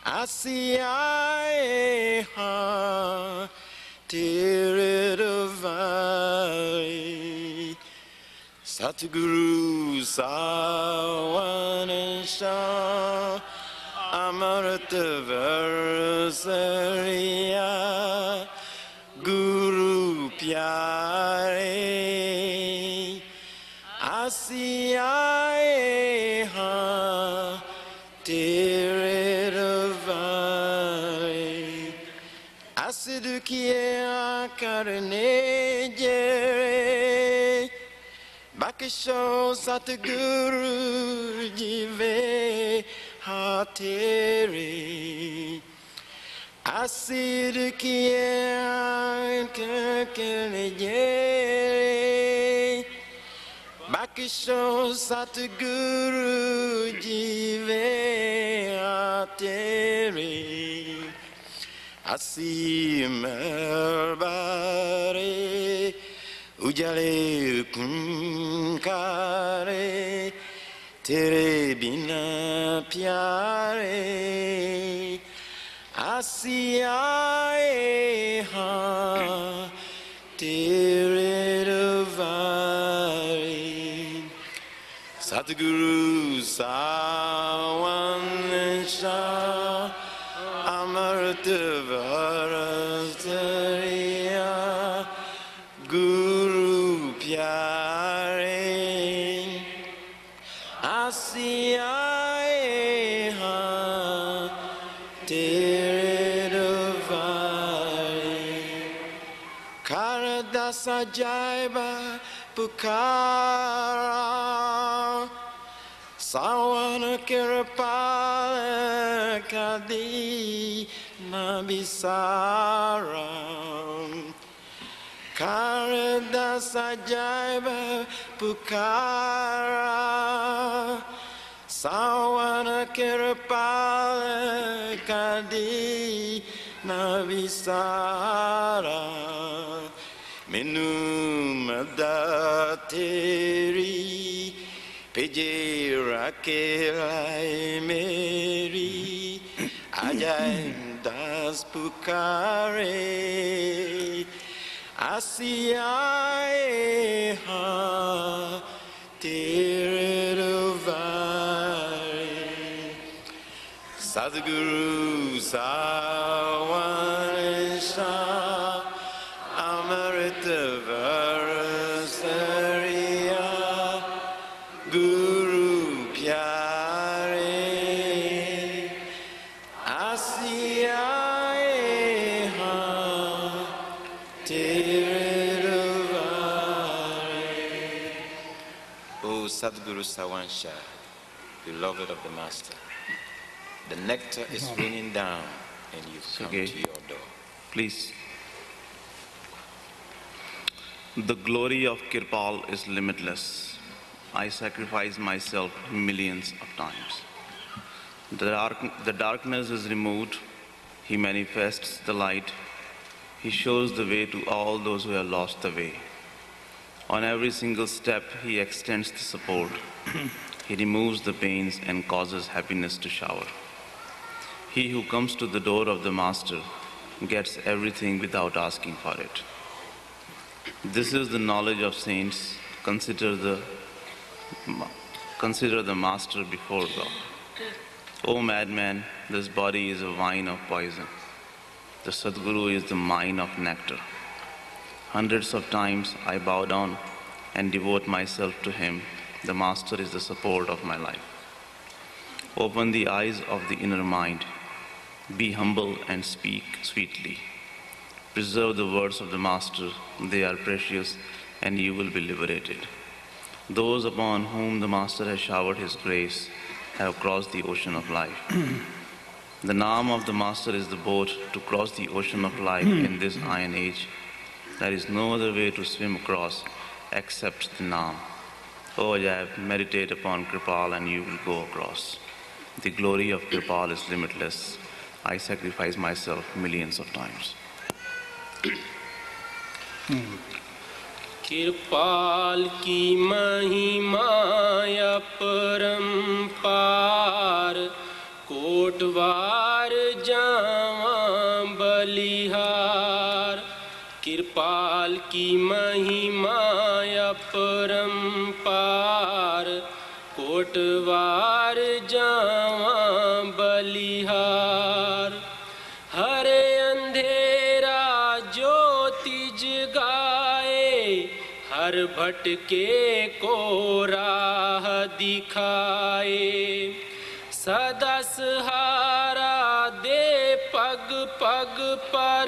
Asiae ha Tiridavai Satguru Savanesha Amarata Varsariya Guru Pyare Asiae ha Tiridavai Asidukia Karane Jere Bakisho Satguru Jive Hatere Asidukia Karane Jere Bakisho Satguru Jive Hatere Asimerbare Ujale kunkare Tere bina pyare Asiae ha Tere davari Satguru Savanesha Amarta Varasariya Guru Pyare Asiae ha Tiridavai Karadasa Jaiba Pukara Sawana Kirapala Kadi Nabisara Karadasa Jaiba Pukara Sawana Kirapala Kadi Nabisara Minu Madateri Peje Rakelai Meri Ajay Das Pukare Asiae ha Tiridavai Sadguru Savanesha Amarita Varasariya Guru Pyare Asiae ha Tiridavai. O Sadguru Savanesha, beloved of the Master, the nectar is raining down and you've come to your door. Please. The glory of Kirpal is limitless. I sacrifice myself millions of times. The darkness is removed. He manifests the light. He shows the way to all those who have lost the way. On every single step, he extends the support. He removes the pains and causes happiness to shower. He who comes to the door of the Master gets everything without asking for it. This is the knowledge of saints. Consider the Master before God. O madman, this body is a wine of poison. The Sadguru is the mine of nectar. Hundreds of times I bow down and devote myself to him. The Master is the support of my life. Open the eyes of the inner mind. Be humble and speak sweetly. Preserve the words of the Master. They are precious and you will be liberated. Those upon whom the Master has showered his grace have crossed the ocean of life. The Naam of the Master is the boat to cross the ocean of life in this iron age. There is no other way to swim across except the Naam. O Ajab, meditate upon Kirpal and you will go across. The glory of Kirpal is limitless. I sacrifice myself millions of times. कृपाल की महिमा अपरंपार कोटवार जावां बलिहार। कृपाल की महिमा अपरंपार, कोटवार जावां बलिहार। हरे अंधेरा ज्योति जगाए, हर भटके को राह दिखाए। सदा सहारा दे पग पग पर,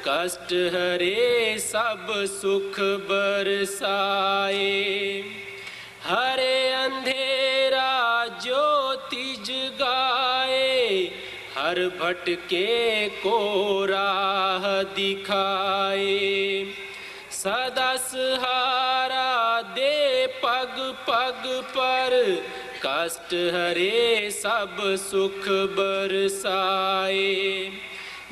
कष्ट हरे सब सुख बरसाए। हरे अंधेरा ज्योति जगाए, हर भटके को राह दिखाए। सदा सहारा दे पग पग पर, कष्ट हरे सब सुख बरसाए।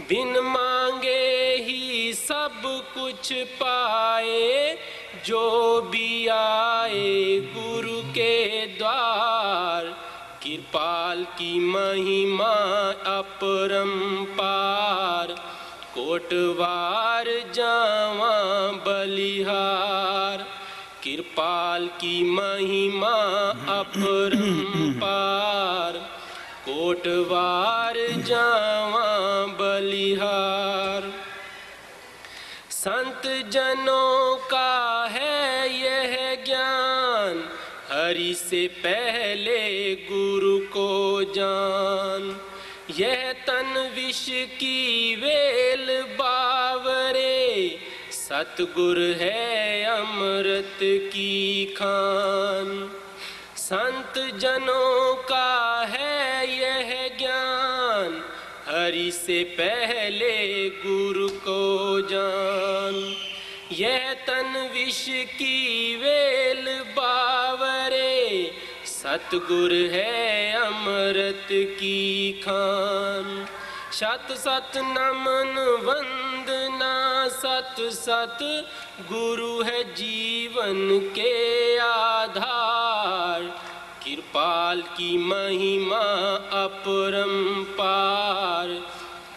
बिन मांगे ही सब कुछ पाए, जो भी आए गुरु के द्वार। कृपाल की महिमा अपरंपार, कोटवार जावां बलिहार। कृपाल की महिमा अपरंपार, कोटवार जावां बलिहार। संत जनों का है यह ज्ञान, हरि से पहले गुरु को जान। यह तन विष की वेल बावरे, सतगुर है अमृत की खान। संत जनों का है यह ज्ञान, हरि से पहले गुरु को जान। यह तन विष की वेल बावरे, सतगुर है अमृत की खान। शत शत नमन वंदना सत सत, गुरु है जीवन के आधार। कृपाल की महिमा अपरंपार,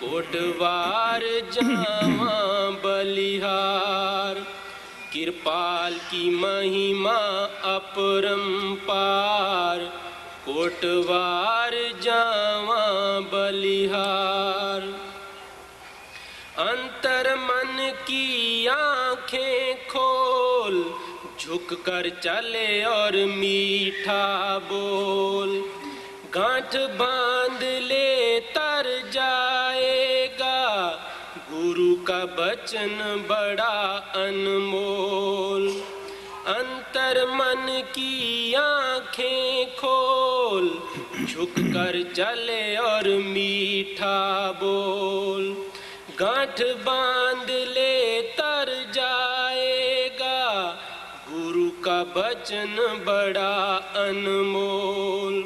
कोटवार जावां बलिहार। कृपाल की महिमा अपरंपार, कोटवार जावां बलिहार। अंतर मन की आँखें खोल, झुक कर चले और मीठा बोल। गांठ बांध ले तर जाएगा, गुरु का वचन बड़ा अनमोल। अंतर मन की आँखें खोल, झुक कर चले और मीठा बोल। गांठ बांध ले तर जाएगा, गुरु का वचन बड़ा अनमोल।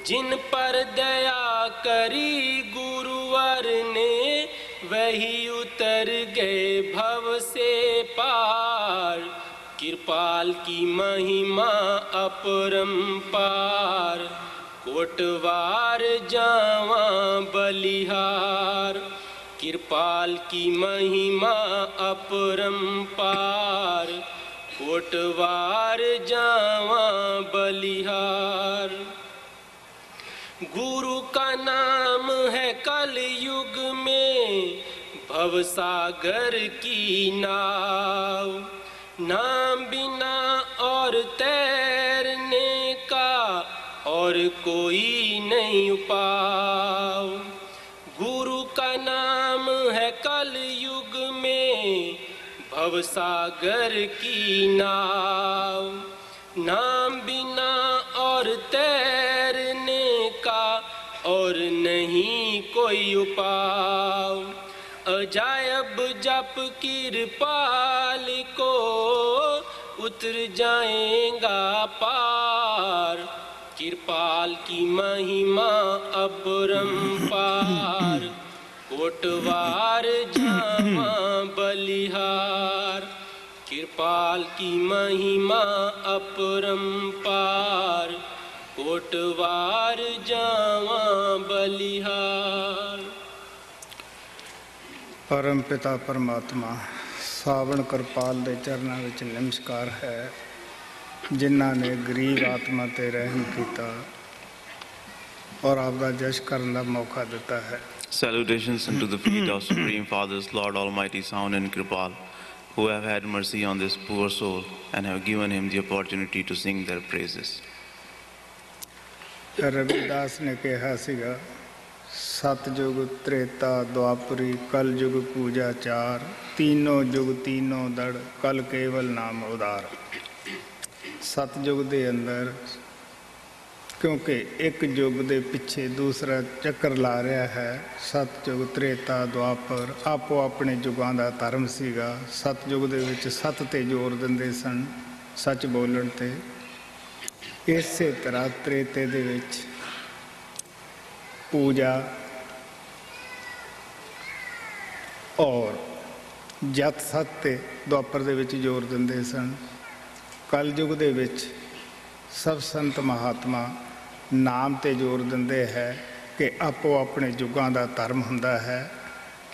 जिन पर दया करी गुरुवर ने, वही उतर गए भव से पार। कृपाल की महिमा अपरंपार, कोटवार जावां बलिहार। कृपाल की महिमा अपरंपार, कोटवार जावां बलिहार। गुरु का नाम है कल युग में, भवसागर की नाव। नाम बिना और तैरने का, और कोई नहीं उपाव। गुरु का नाम है कल युग में, भवसागर की नाव। नाम बिना और तैरने का, और नहीं कोई उपाव। अजायब जप कृपाल को, उतर जाएगा पार। कृपाल की महिमा अपरंपार, कोटवार जावां बलिहार। कृपाल की महिमा अपरंपार, कोटवार जावां बलिहार। परम पिता परमात्मा सावण कृपाल दे चरनां विच नमस्कार है, जिन्हां ने गरीब आत्मा ते रहम कीता और आपदा जश करन दा मौका दिता है। Salutations unto the feet of Supreme Fathers, Lord Almighty, Sound and Kripal, who have had mercy on this poor soul and have given him the opportunity to sing their praises. Ravidas ने कहा सीगा, सतयुग त्रेता द्वापरी कल युग पूजा चार, तीनों युग तीनों दड़ कल केवल नाम उदार। सतयुग दे अंदर क्योंकि एक युग दे पिछे दूसरा चक्कर ला रहा है, सतयुग त्रेता द्वापर आपो अपने युगां दा धर्म सीगा। सतयुग दे विच सत ते जोर दिंदे सन, सच बोलण ते। इसे तरह त्रेते दे विच पूजा और जत सत ते द्वापर दे विच जोर दिंदे सन। कल युग दे विच सब संत महात्मा नाम ते जोर दिंदे है कि आपो अपने युगां दा धर्म हुंदा है,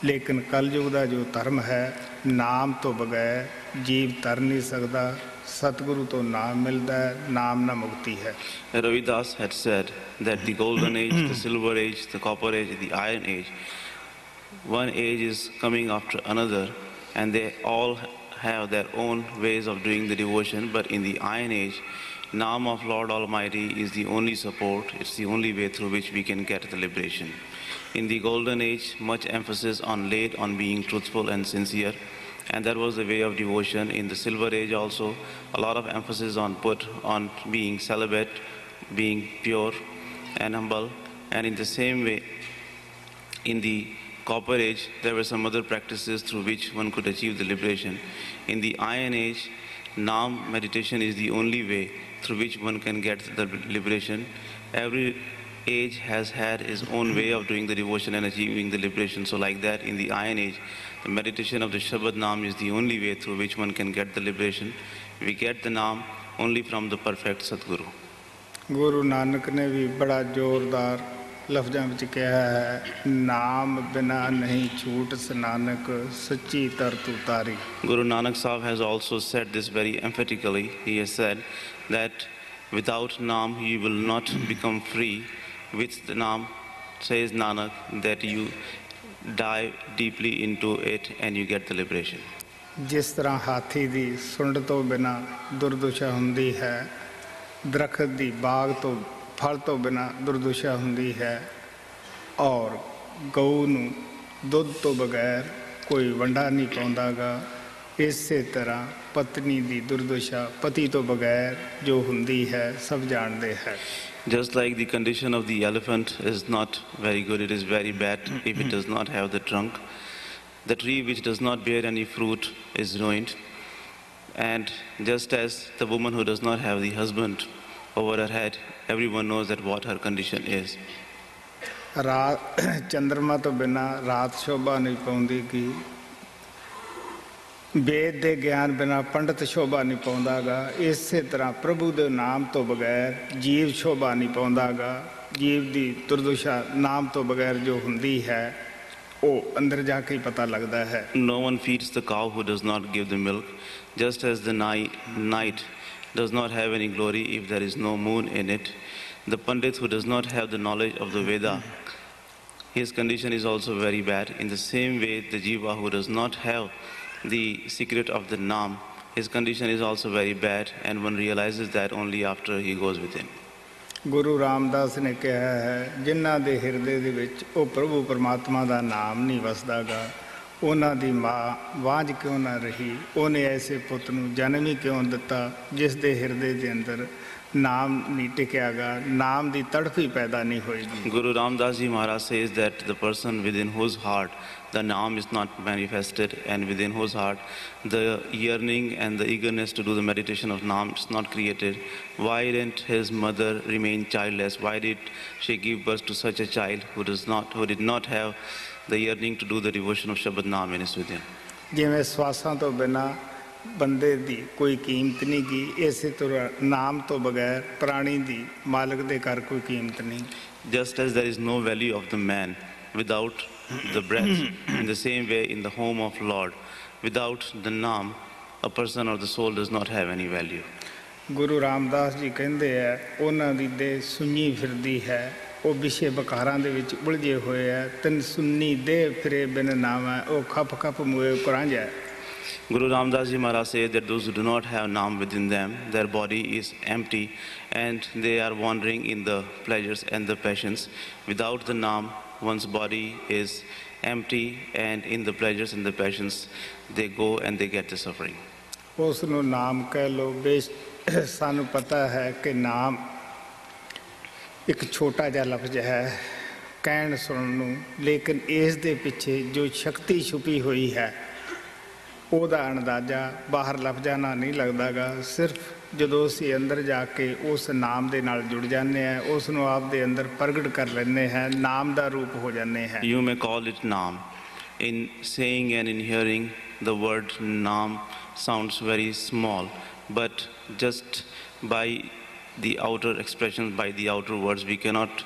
लेकिन कल युग दा जो धर्म है नाम तो बगैर जीव तर नहीं सकता। सतगुरु तो नाम मिलता है, नाम ना मुक्ति है। Ravidas had said that the golden age, the silver age, the copper age, the iron age, one age is coming after another, and they all have their own ways of doing the devotion. But in the iron age, Naam of Lord Almighty is the only support, it's the only way through which we can get the liberation. In the golden age, much emphasis laid on being truthful and sincere, and that was the way of devotion. In the silver age also, a lot of emphasis put on being celibate, being pure and humble. And in the same way, in the copper age, there were some other practices through which one could achieve the liberation. In the iron age, Naam meditation is the only way through which one can get the liberation. Every age has had its own way of doing the devotion and achieving the liberation. So like that, in the iron age, the meditation of the Shabad Naam is the only way through which one can get the liberation. We get the Naam only from the perfect Satguru. Guru Nanak ने भी बड़ा जोरदार लफ्ज़ां विच कहा है, नाम बिना नहीं छूट नानक सच्ची तरत उतारी। Guru Nanak Sahib has also said this very emphatically. He has said that without Naam you will not become free. With the Naam, says Nanak, that you dive deeply into it and you get the liberation. जिस तरह हाथी दी सुंड तो बिना दुर्दशा हुंदी है, दरखत दी बाग तो फल तो बिना दुर्दशा हुंदी है, और गऊ नूं दुध तो बगैर कोई वंडा नहीं पाउंदागा, इसे तरह पत्नी दी दुर्दशा पति तो बगैर जो हुंदी है सब जानते हैं। Just like the condition of the elephant is not very good, it is very bad if it does not have the trunk. The tree which does not bear any fruit is ruined. And just as the woman who does not have the husband over her head, everyone knows that what her condition is. रात चंद्रमा तो बिना रात शोभा नहीं पाउंदी की, वेद दे ज्ञान बिना पंडित शोभा नहीं पाउंदागा, इसे तरह प्रभु दे नाम तो बगैर जीव शोभा नहीं पाउंदागा। जीव दी दुर्दशा नाम तो बगैर जो हुंदी है वो अंदर जाके ही पता लगता है। No one feeds the cow who does not give the milk, just as the night does not have any glory if there is no moon in it. The Pandit who does not have the knowledge of the Veda, his condition is also very bad. In the same way, the Jiva who does not have the secret of the Naam, his condition is also very bad, and one realizes that only after he goes within. गुरु रामदास ने कहा है, जिन्हां दे हिरदे दे विच ओ प्रभु परमात्मा दा नाम नहीं वसदागा, उन्हां दी मां वांझ क्यों ना रही, उन्हें ऐसे पुੱਤ ਨੂੰ जन्म ही क्यों दिता जिस दे हिरदे दे अंदर नाम नहीं टिकयागा, नाम दी तड़फ ही पैदा नहीं होएगी। Guru Ramdas Ji Maharaj says that the person within whose heart the Naam is not manifested, and within whose heart the yearning and the eagerness to do the meditation of Naam is not created, why didn't his mother remain childless? Why did she give birth to such a child who did not have the yearning to do the devotion of Shabad Naam in his within? जिवें श्वासां तो बिना ਬੰਦੇ ਦੀ ਕੋਈ ਕੀਮਤ ਨਹੀਂ ਗੀ, ਇਸੇ ਤਰ੍ਹਾਂ ਨਾਮ ਤੋਂ ਬਗੈਰ ਪ੍ਰਾਣੀ ਦੀ ਮਾਲਕ ਦੇ ਘਰ ਕੋਈ ਕੀਮਤ ਨਹੀਂ। Just as there is no value of the man without the breath, in the same way in the home of Lord, without the naam, a person or the soul does not have any value. Guru Ramdas ji ਕਹਿੰਦੇ ਆ ਉਹਨਾਂ ਦੀ ਦੇਹ ਸੁੰਨੀ ਫਿਰਦੀ ਹੈ, ਉਹ ਵਿਸ਼ੇ ਵਿਕਾਰਾਂ ਦੇ ਵਿੱਚ ਉਲਝੇ ਹੋਏ ਆ, ਤਨ ਸੁੰਨੀ ਦੇਹ ਫਿਰੇ ਬਿਨ ਨਾਮ, ਉਹ ਖਪ ਖਪ ਮੂਏ ਕੁਰਾਂਝ ਹੈ। Guru Ramdas Ji Maharaj says that those who do not have naam within them, their body is empty and they are wandering in the pleasures and the passions. Without the naam, one's body is empty and in the pleasures and the passions they go and they get the suffering. ਉਸ ਨੂੰ ਨਾਮ ਕਹਿ ਲਓ। ਸਾਨੂੰ ਪਤਾ ਹੈ ਕਿ ਨਾਮ ਇੱਕ ਛੋਟਾ ਜਿਹਾ ਲਫ਼ਜ਼ ਹੈ ਕਹਿਣ ਸੁਣਨ ਨੂੰ, ਲੇਕਿਨ ਇਸ ਦੇ ਪਿੱਛੇ ਜੋ ਸ਼ਕਤੀ ਛੁਪੀ ਹੋਈ ਹੈ ਉਹਦਾ ਅੰਦਾਜ਼ਾ ਬਾਹਰ ਲਫ਼ਜ਼ਾਂ ਨਾਲ ਨਹੀਂ ਲੱਗਦਾ ਗਾ। ਸਿਰਫ ਜਦੋਂ ਅਸੀਂ ਅੰਦਰ ਜਾ ਕੇ ਉਸ ਨਾਮ ਦੇ ਨਾਲ ਜੁੜ ਜਾਂਦੇ ਹਾਂ, ਉਸ ਨੂੰ ਆਪ ਦੇ ਅੰਦਰ ਪ੍ਰਗਟ ਕਰ ਲੈਂਦੇ ਹਾਂ, ਨਾਮ ਦਾ ਰੂਪ ਹੋ ਜਾਂਦੇ ਹਾਂ। You may call it naam. In saying and in hearing, the word naam sounds very small, but just by the outer expressions, by the outer words, we cannot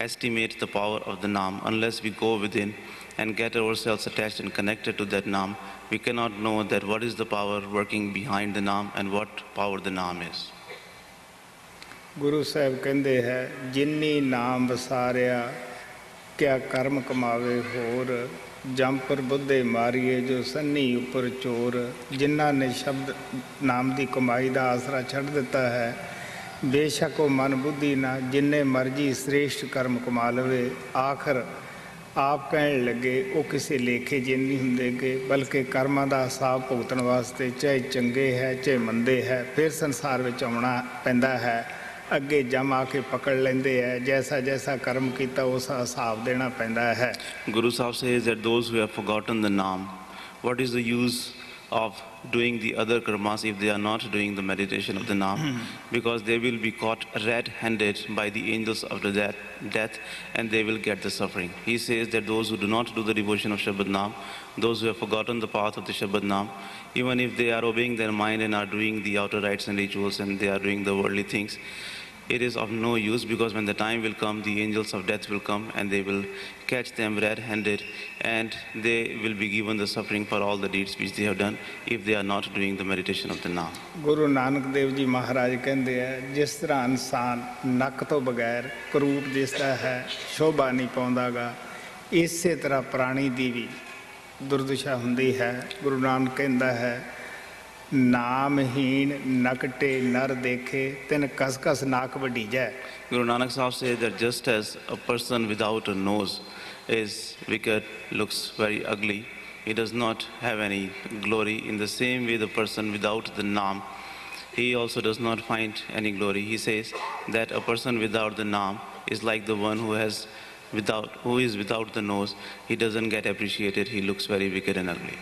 estimate the power of the naam unless we go within and get ourselves attached and connected to that naam. We cannot know that what is the power working behind the naam and what power the naam is. Guru Sahib ਕਹਿੰਦੇ ਹੈ ਜਿਨੀ ਨਾਮ ਵਸਾਰਿਆ ਕਿਆ ਕਰਮ ਕਮਾਵੇ ਹੋਰ, jumper ਬੁੱਧੇ ਮਾਰੀਏ ਜੋ ਸੰਨੀ ਉੱਪਰ ਚੋਰ। ਜਿਨ੍ਹਾਂ ਨੇ ਸ਼ਬਦ ਨਾਮ ਦੀ ਕਮਾਈ ਦਾ ਆਸਰਾ ਛੱਡ ਦਿੱਤਾ ਹੈ, ਬੇਸ਼ੱਕ ਉਹ ਮਨ ਬੁੱਧੀ ਨਾ ਜਿੰਨੇ ਮਰਜੀ ਸ੍ਰੇਸ਼ਟ ਕਰਮ ਕਮਾ ਲਵੇ, ਆਖਰ ਆਪ ਕਹਿਣ ਲੱਗੇ ਉਹ ਕਿਸੇ ਲੇਖੇ ਜਿਹੇ ਨਹੀਂ ਹੁੰਦੇ ਗੇ, ਬਲਕਿ ਕਰਮਾਂ ਦਾ ਹਿਸਾਬ ਭੁਗਤਣ ਵਾਸਤੇ ਚਾਹੇ ਚੰਗੇ ਹੈ ਚਾਹੇ ਮੰਦੇ ਹੈ ਫਿਰ ਸੰਸਾਰ ਵਿੱਚ ਆਉਣਾ ਪੈਂਦਾ ਹੈ। ਅੱਗੇ ਜਮ ਆ ਕੇ ਪਕੜ ਲੈਂਦੇ ਹੈ, ਜੈਸਾ ਜੈਸਾ ਕਰਮ ਕੀਤਾ ਉਸ ਹਿਸਾਬ ਦੇਣਾ ਪੈਂਦਾ ਹੈ। Guru Sahib says that those who have forgotten the naam, what is the use of doing the other karmas if they are not doing the meditation of the naam? Because they will be caught red-handed by the angels of the death and they will get the suffering. He says that those who do not do the devotion of Shabad Naam, those who have forgotten the path of the Shabad Naam, even if they are obeying their mind and are doing the outer rites and rituals and they are doing the worldly things, it is of no use, because when the time will come, the angels of death will come and they will catch them red-handed and they will be given the suffering for all the deeds which they have done if they are not doing the meditation of the Naam. Guru Nanak Dev ji ਮਹਾਰਾਜ ਕਹਿੰਦੇ ਆ ਜਿਸ ਤਰ੍ਹਾਂ ਇਨਸਾਨ ਨੱਕ ਤੋਂ ਬਗੈਰ ਕਰੂਪ ਦਿਸਦਾ ਹੈ, ਸ਼ੋਭਾ ਨਹੀਂ ਪਾਉਂਦਾਗਾ, ਇਸੇ ਤਰ੍ਹਾਂ ਪ੍ਰਾਣੀ ਦੀ ਵੀ ਦੁਰਦਸ਼ਾ ਹੁੰਦੀ ਹੈ। ਗੁਰੂ ਨਾਨਕ ਕਹਿੰਦਾ ਹੈ ਨਾਮਹੀਣ ਨਕਟੇ ਨਰ ਦੇਖੇ ਤਿਨ ਕਸ ਕਸ ਨਾਕ ਵੱਢੀ ਜੈ। Guru Nanak Sahib says that just as a person without a nose is wicked, looks very ugly, he does not have any glory, in the same way the person without the naam, he also does not find any glory. He says that a person without the naam is like the one who is without the nose. He doesn't get appreciated, he looks very wicked and ugly.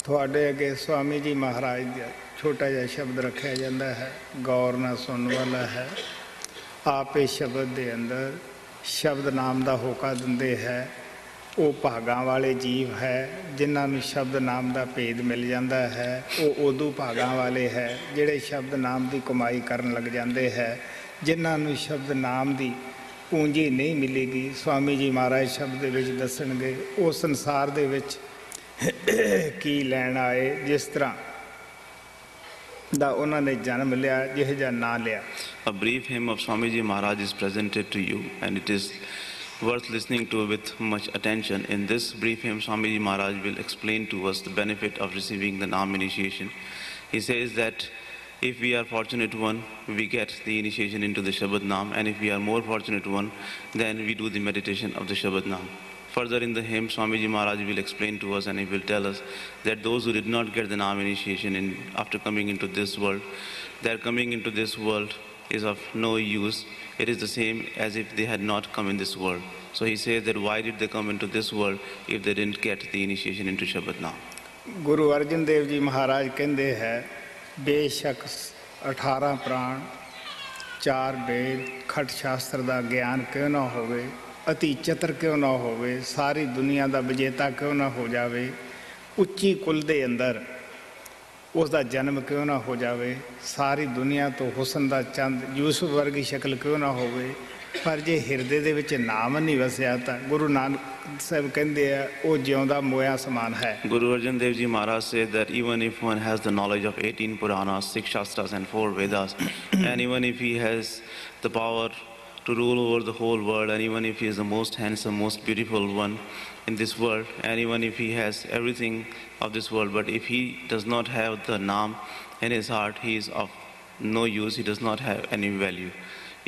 ਤੁਹਾਡੇ ਅੱਗੇ ਸਵਾਮੀ ਜੀ ਮਹਾਰਾਜ ਦਾ ਛੋਟਾ ਜਿਹਾ ਸ਼ਬਦ ਰੱਖਿਆ ਜਾਂਦਾ ਹੈ, ਗੌਰ ਨਾਲ ਸੁਣਨ ਵਾਲਾ ਹੈ। ਆਪੇ ਸ਼ਬਦ ਦੇ ਅੰਦਰ ਸ਼ਬਦ ਨਾਮ ਦਾ ਹੋਕਾ ਦਿੰਦੇ ਹੈ। ਉਹ ਭਾਗਾਂ ਵਾਲੇ ਜੀਵ ਹੈ ਜਿਨ੍ਹਾਂ ਨੂੰ ਸ਼ਬਦ ਨਾਮ ਦਾ ਭੇਦ ਮਿਲ ਜਾਂਦਾ ਹੈ। ਉਹ ਉਦੋਂ ਭਾਗਾਂ ਵਾਲੇ ਹੈ ਜਿਹੜੇ ਸ਼ਬਦ ਨਾਮ ਦੀ ਕਮਾਈ ਕਰਨ ਲੱਗ ਜਾਂਦੇ ਹੈ। ਜਿਨ੍ਹਾਂ ਨੂੰ ਸ਼ਬਦ ਨਾਮ ਦੀ ਪੂੰਜੀ ਨਹੀਂ ਮਿਲੇਗੀ, ਸਵਾਮੀ ਜੀ ਮਹਾਰਾਜ ਸ਼ਬਦ ਦੇ ਵਿੱਚ ਦੱਸਣਗੇ ਉਹ ਸੰਸਾਰ ਦੇ ਵਿੱਚ ਕੀ ਲੈਣ ਆਏ, ਜਿਸ ਤਰ੍ਹਾਂ ਦਾ ਉਹਨਾਂ ਨੇ ਜਨਮ ਲਿਆ, ਜਿਹੋ ਜਿਹਾ ਨਾਂ ਲਿਆ। A brief hymn of Swamiji Maharaj is presented to you and it is worth listening to with much attention. In this brief hymn, Swamiji Maharaj will explain to us the benefit of receiving the Naam initiation. He says that if we are fortunate one, we get the initiation into the Shabad Naam, and if we are more fortunate one, then we do the meditation of the Shabad Naam. Further in the hymn, Swamiji Maharaj will explain to us and he will tell us that those who did not get the Naam initiation after coming into this world, their coming into this world is of no use. It is the same as if they had not come in this world. So he says that why did they come into this world if they didn't get the initiation into Shabad Naam? Guru Arjan Dev ji ਮਹਾਰਾਜ ਕਹਿੰਦੇ ਹੈ ਬੇਸ਼ੱਕ 18 ਪ੍ਰਾਣ 4 ਵੇਦ ਖਟ ਸ਼ਾਸਤਰ ਦਾ ਗਿਆਨ ਕਿਉਂ ਨਾ ਹੋਵੇ, ਅਤੀ ਚਤਰ ਕਿਉਂ ਨਾ ਹੋਵੇ, ਸਾਰੀ ਦੁਨੀਆ ਦਾ ਵਿਜੇਤਾ ਕਿਉਂ ਨਾ ਹੋ ਜਾਵੇ, ਉੱਚੀ ਕੁਲ ਦੇ ਅੰਦਰ ਉਸ ਦਾ ਜਨਮ ਕਿਉਂ ਨਾ ਹੋ ਜਾਵੇ, ਸਾਰੀ ਦੁਨੀਆ ਤੋਂ ਹੁਸਨ ਦਾ ਚੰਦ ਯੂਸਫ ਵਰਗੀ ਸ਼ਕਲ ਕਿਉਂ ਨਾ ਹੋਵੇ, ਪਰ ਜੇ ਹਿਰਦੇ ਦੇ ਵਿੱਚ ਨਾਮ ਨਹੀਂ ਵਸਿਆ ਤਾਂ ਗੁਰੂ ਨਾਨਕ ਸਾਹਿਬ ਕਹਿੰਦੇ ਆ ਉਹ ਜਿਉਂਦਾ ਮੋਇਆ ਸਮਾਨ ਹੈ। Guru Arjan Dev Ji Maharaj said that even if one has the knowledge of 18 Puranas, 6 Shastras and 4 Vedas, and even if he has the power to rule over the whole world, and even if he is the most handsome, most beautiful one in this world, and even if he has everything of this world, but if he does not have the Naam in his heart, he is of no use, he does not have any value.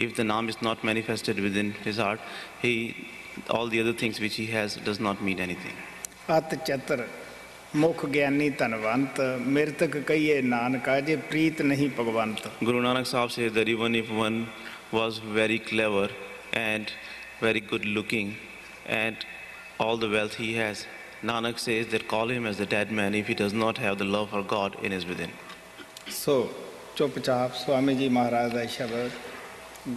If the Naam is not manifested within his heart, all the other things which he has does not mean anything. ਅਤ ਚਤਰ ਮੁਖ ਗਿਆਨੀ ਧਨਵੰਤ ਮਿਰਤਕ ਕਹੀਏ ਨਾਨਕਾ ਜੇ ਪ੍ਰੀਤ ਨਹੀਂ Bhagwant. Guru Nanak Sahib said that even if one was very clever and very good looking and all the wealth he has, Nanak says that call him as the dead man if he does not have the love for God in his within. ਸੋ ਚੁੱਪਚਾਪ ਸਵਾਮੀ ਜੀ ਮਹਾਰਾਜ ਦਾ ਸ਼ਬਦ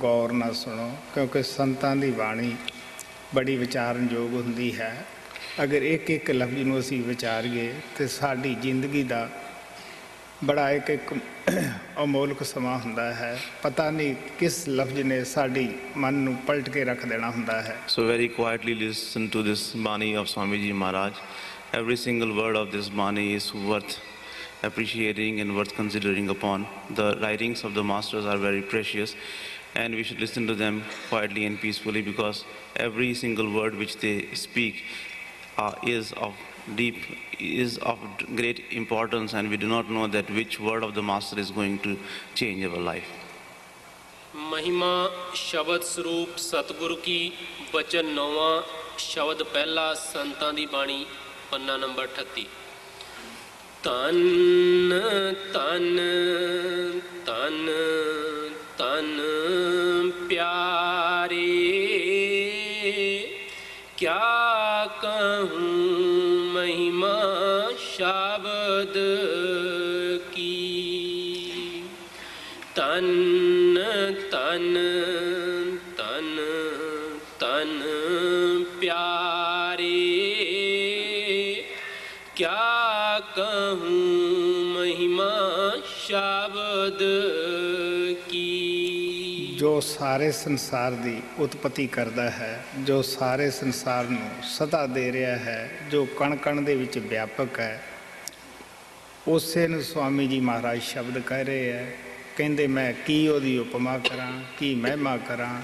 ਗੌਰ ਨਾਲ ਸੁਣੋ, ਕਿਉਂਕਿ ਸੰਤਾਂ ਦੀ ਬਾਣੀ ਬੜੀ ਵਿਚਾਰਨਯੋਗ ਹੁੰਦੀ ਹੈ। ਅਗਰ ਇੱਕ ਇੱਕ ਲਫ਼ਜ਼ ਨੂੰ ਅਸੀਂ ਵਿਚਾਰੀਏ ਤੇ ਸਾਡੀ ਜ਼ਿੰਦਗੀ ਦਾ ਬੜਾ ਇੱਕ ਅਮੋਲਕ ਸਮਾਂ ਹੁੰਦਾ ਹੈ। ਪਤਾ ਨਹੀਂ ਕਿਸ ਲਫ਼ਜ਼ ਨੇ ਸਾਡੀ ਮਨ ਨੂੰ ਪਲਟ ਕੇ ਰੱਖ ਦੇਣਾ ਹੁੰਦਾ ਹੈ। So very quietly listen to this Bani of Swamiji Maharaj. Every single word of this Bani is worth appreciating and worth considering upon. The writings of the masters are very precious, and we should listen to them quietly and peacefully, because every single word which they speak is of great importance, and we do not know that which word of the master is going to change our life. महिमा शब्द स्वरूप सतगुरु की बचन नौवां शब्द पहला संतां दी बाणी पन्ना number 38। तन तन तन तन प्यारे क्या कहूँ महिमा शब्द की। तन तन तन तन प्यारे क्या कहूँ महिमा शब्द की। ਜੋ ਸਾਰੇ ਸੰਸਾਰ ਦੀ ਉਤਪਤੀ ਕਰਦਾ ਹੈ, ਜੋ ਸਾਰੇ ਸੰਸਾਰ ਨੂੰ ਸਦਾ ਦੇ ਰਿਹਾ ਹੈ, ਜੋ ਕਣ ਕਣ ਦੇ ਵਿੱਚ ਵਿਆਪਕ ਹੈ, ਉਸੇ ਨੂੰ ਸਵਾਮੀ ਜੀ ਮਹਾਰਾਜ ਸ਼ਬਦ ਕਹਿ ਰਹੇ ਹੈ। ਕਹਿੰਦੇ ਮੈਂ ਕੀ ਉਹਦੀ ਉਪਮਾ ਕਰਾਂ, ਕੀ ਮਹਿਮਾ ਕਰਾਂ।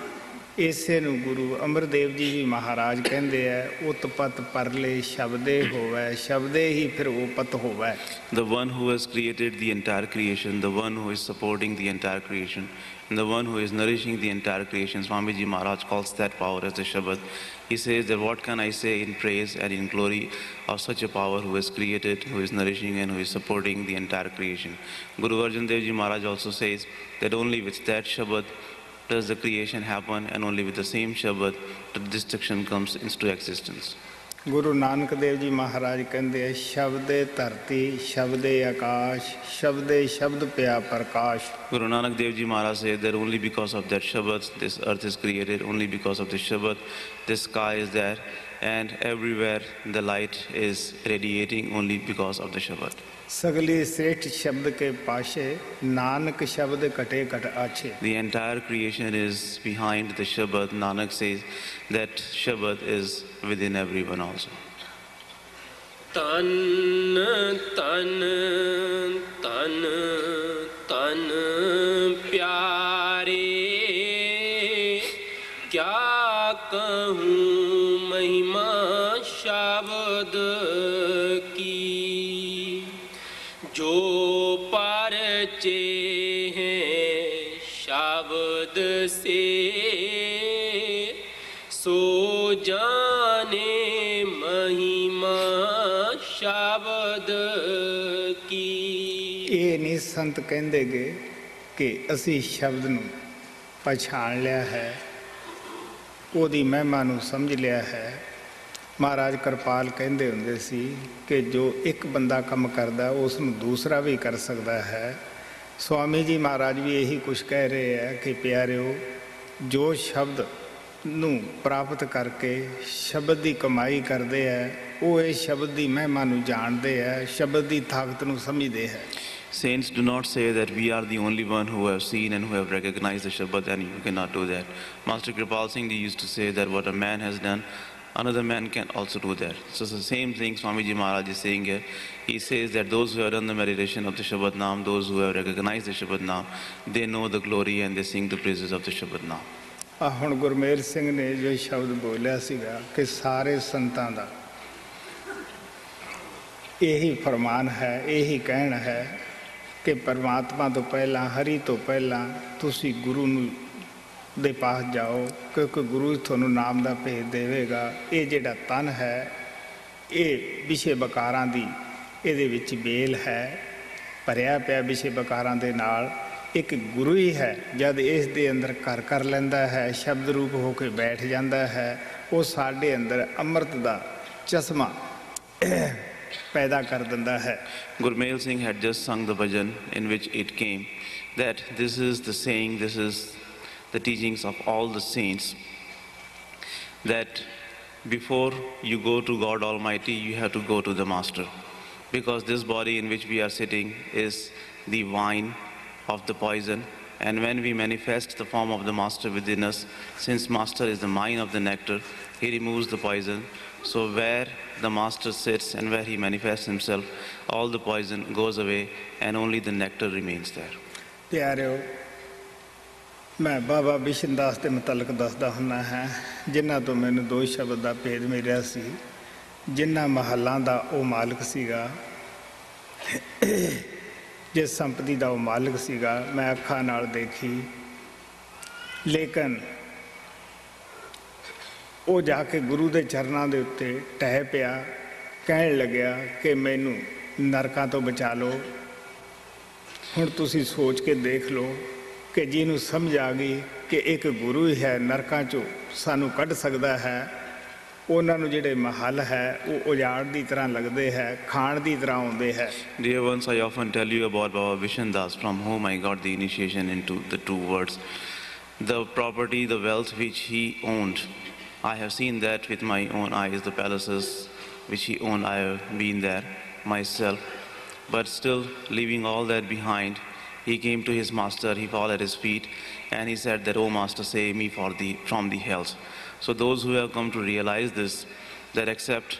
ਇਸੇ ਨੂੰ ਗੁਰੂ ਅਮਰਦੇਵ ਜੀ ਵੀ ਮਹਾਰਾਜ ਕਹਿੰਦੇ ਹੈ, ਉਤਪਤ ਪਰਲੇ ਸ਼ਬਦੇ ਹੋਵੈ, ਸ਼ਬਦੇ ਹੀ ਫਿਰ ਉਪਤ ਹੋਵੈ। The one who has created the entire creation, the one who is supporting the entire creation, and the one who is nourishing the entire creation, Swamiji Maharaj calls that power as the Shabad. He says that what can I say in praise and in glory of such a power who has created, who is nourishing and who is supporting the entire creation. Guru Arjan Dev Ji Maharaj also says that only with that Shabad does the creation happen, and only with the same Shabad the destruction comes into existence. Guru Nanak Dev ji ਮਹਾਰਾਜ ਕਹਿੰਦੇ ਆ, ਸ਼ਬਦੇ ਧਰਤੀ ਸ਼ਬਦੇ ਆਕਾਸ਼ ਸ਼ਬਦੇ ਸ਼ਬਦ ਪਿਆ ਪ੍ਰਕਾਸ਼। Guru Nanak Dev Ji Maharaj said that only because of that Shabad this earth is created, only because of the Shabad this sky is there, and everywhere the light is radiating only because of the Shabad. ਸਗਲੀ ਸ੍ਰੇਸ਼ਟ ਸ਼ਬਦ ਕੇ ਪਾਸ਼ੇ ਨਾਨਕ ਸ਼ਬਦ ਘਟੇ ਘਟ ਆਛੇ। The entire creation is behind the Shabad. Nanak says that Shabad is within everyone also. तन तन तन तन प्यारे क्या कहूँ महिमा शब्द की। जो परचे हैं शब्द से सो जाने महिमा शब्द की। ਇਹ ਨਹੀਂ ਸੰਤ ਕਹਿੰਦੇ ਗੇ ਕਿ ਅਸੀਂ ਸ਼ਬਦ ਨੂੰ ਪਛਾਣ ਲਿਆ ਹੈ, ਉਹਦੀ ਮਹਿਮਾ ਨੂੰ ਸਮਝ ਲਿਆ ਹੈ। ਮਹਾਰਾਜ ਕਿਰਪਾਲ ਕਹਿੰਦੇ ਹੁੰਦੇ ਸੀ ਕਿ ਜੋ ਇੱਕ ਬੰਦਾ ਕੰਮ ਕਰਦਾ ਉਸ ਨੂੰ ਦੂਸਰਾ ਵੀ ਕਰ ਸਕਦਾ ਹੈ। ਸਵਾਮੀ ਜੀ ਮਹਾਰਾਜ ਵੀ ਇਹੀ ਕੁਛ ਕਹਿ ਰਹੇ ਹੈ ਕਿ ਪਿਆਰਿਓ, ਜੋ ਸ਼ਬਦ ਨੂੰ ਪ੍ਰਾਪਤ ਕਰਕੇ ਸ਼ਬਦ ਦੀ ਕਮਾਈ ਕਰਦੇ ਹੈ, ਉਹ ਇਹ ਸ਼ਬਦ ਦੀ ਮਹਿਮਾ ਨੂੰ ਜਾਣਦੇ ਹੈ, ਸ਼ਬਦ ਦੀ ਤਾਕਤ ਨੂੰ ਸਮਝਦੇ ਹੈ। Saints do not say that we are the only one who have seen and who have recognized the Shabad, and you cannot do that. Master Kripal Singh Ji used to say that what a man has done, another man can also do that. So it's the same thing Swamiji Maharaj is saying here. He says that those who have done the meditation of the Shabad Naam, those who have recognized the Shabad Naam, they know the glory and they sing the praises of the Shabad Naam. ਹੁਣ ਗੁਰਮੇਲ ਸਿੰਘ ਨੇ ਜੋ ਸ਼ਬਦ ਬੋਲਿਆ ਸੀਗਾ ਕਿ ਸਾਰੇ ਸੰਤਾਂ ਦਾ ਇਹੀ ਫਰਮਾਨ ਹੈ, ਇਹੀ ਕਹਿਣ ਹੈ ਕਿ ਪਰਮਾਤਮਾ ਤੋਂ ਪਹਿਲਾਂ, ਹਰੀ ਤੋਂ ਪਹਿਲਾਂ ਤੁਸੀਂ ਗੁਰੂ ਨੂੰ ਦੇ ਪਾਸ ਜਾਓ, ਕਿਉਂਕਿ ਗੁਰੂ ਤੁਹਾਨੂੰ ਨਾਮ ਦਾ ਭੇਦ ਦੇਵੇਗਾ। ਇਹ ਜਿਹੜਾ ਤਨ ਹੈ ਇਹ ਵਿਸ਼ੇ ਵਿਕਾਰਾਂ ਦੀ ਇਹਦੇ ਵਿੱਚ ਬੇਲ ਹੈ, ਭਰਿਆ ਪਿਆ ਵਿਸ਼ੇ ਵਿਕਾਰਾਂ ਦੇ ਨਾਲ। ਇੱਕ ਗੁਰੂ ਹੀ ਹੈ ਜਦ ਇਸ ਦੇ ਅੰਦਰ ਘਰ ਕਰ ਲੈਂਦਾ ਹੈ, ਸ਼ਬਦ ਰੂਪ ਹੋ ਕੇ ਬੈਠ ਜਾਂਦਾ ਹੈ, ਉਹ ਸਾਡੇ ਅੰਦਰ ਅੰਮ੍ਰਿਤ ਦਾ ਚਸ਼ਮਾ ਪੈਦਾ ਕਰ ਦਿੰਦਾ ਹੈ। Gurmail Singh had just sung the bhajan in which it came that this is the saying, this is the teachings of all the saints, that before you go to God Almighty, you have to go to the Master, because this body in which we are sitting is the wine of the poison, and when we manifest the form of the Master within us, since Master is the wine of the nectar, he removes the poison. So where the Master sits and where he manifests himself, all the poison goes away and only the nectar remains there. ਪਿਆਰਿਓ, ਮੈਂ ਬਾਬਾ ਬਿਸ਼ਨ ਦਾਸ ਦੇ ਮੁਤਲਕ ਦੱਸਦਾ ਹੁੰਦਾ ਹਾਂ, ਜਿਨ੍ਹਾਂ ਤੋਂ ਮੈਨੂੰ ਦੋ ਸ਼ਬਦ ਦਾ ਭੇਦ ਮਿਲਿਆ ਸੀ। ਜਿਨ੍ਹਾਂ ਮਹੱਲਾਂ ਦਾ ਉਹ ਮਾਲਕ ਸੀਗਾ, ਜਿਸ ਸੰਪਤੀ ਦਾ ਉਹ ਮਾਲਕ ਸੀਗਾ, ਮੈਂ ਅੱਖਾਂ ਨਾਲ ਦੇਖੀ, ਲੇਕਿਨ ਉਹ ਜਾ ਕੇ ਗੁਰੂ ਦੇ ਚਰਨਾਂ ਦੇ ਉੱਤੇ ਟਹਿ ਪਿਆ, ਕਹਿਣ ਲੱਗਿਆ ਕਿ ਮੈਨੂੰ ਨਰਕਾਂ ਤੋਂ ਬਚਾ ਲਓ। ਹੁਣ ਤੁਸੀਂ ਸੋਚ ਕੇ ਦੇਖ ਲਓ ਕਿ ਜਿਹਨੂੰ ਸਮਝ ਆ ਗਈ ਕਿ ਇੱਕ ਗੁਰੂ ਹੀ ਹੈ ਨਰਕਾਂ 'ਚੋਂ ਸਾਨੂੰ ਕੱਢ ਸਕਦਾ ਹੈ, ਉਹਨਾਂ ਨੂੰ ਜਿਹੜੇ ਮਹੱਲ ਹੈ ਉਹ ਉਜਾੜ ਦੀ ਤਰ੍ਹਾਂ ਲੱਗਦੇ ਹੈ, ਖਾਣ ਦੀ ਤਰ੍ਹਾਂ ਆਉਂਦੇ ਹੈ। Dear ones, I often tell you about Baba Vishen Das, from whom I got the initiation into the two words. The property, the wealth which he owned, I have seen that with my own eyes. The palaces which he owned, I have been there myself. But still, leaving all that behind, he came to his master, he fell at his feet, and he said that, "Oh Master, save me from the hells." So those who have come to realize this, that except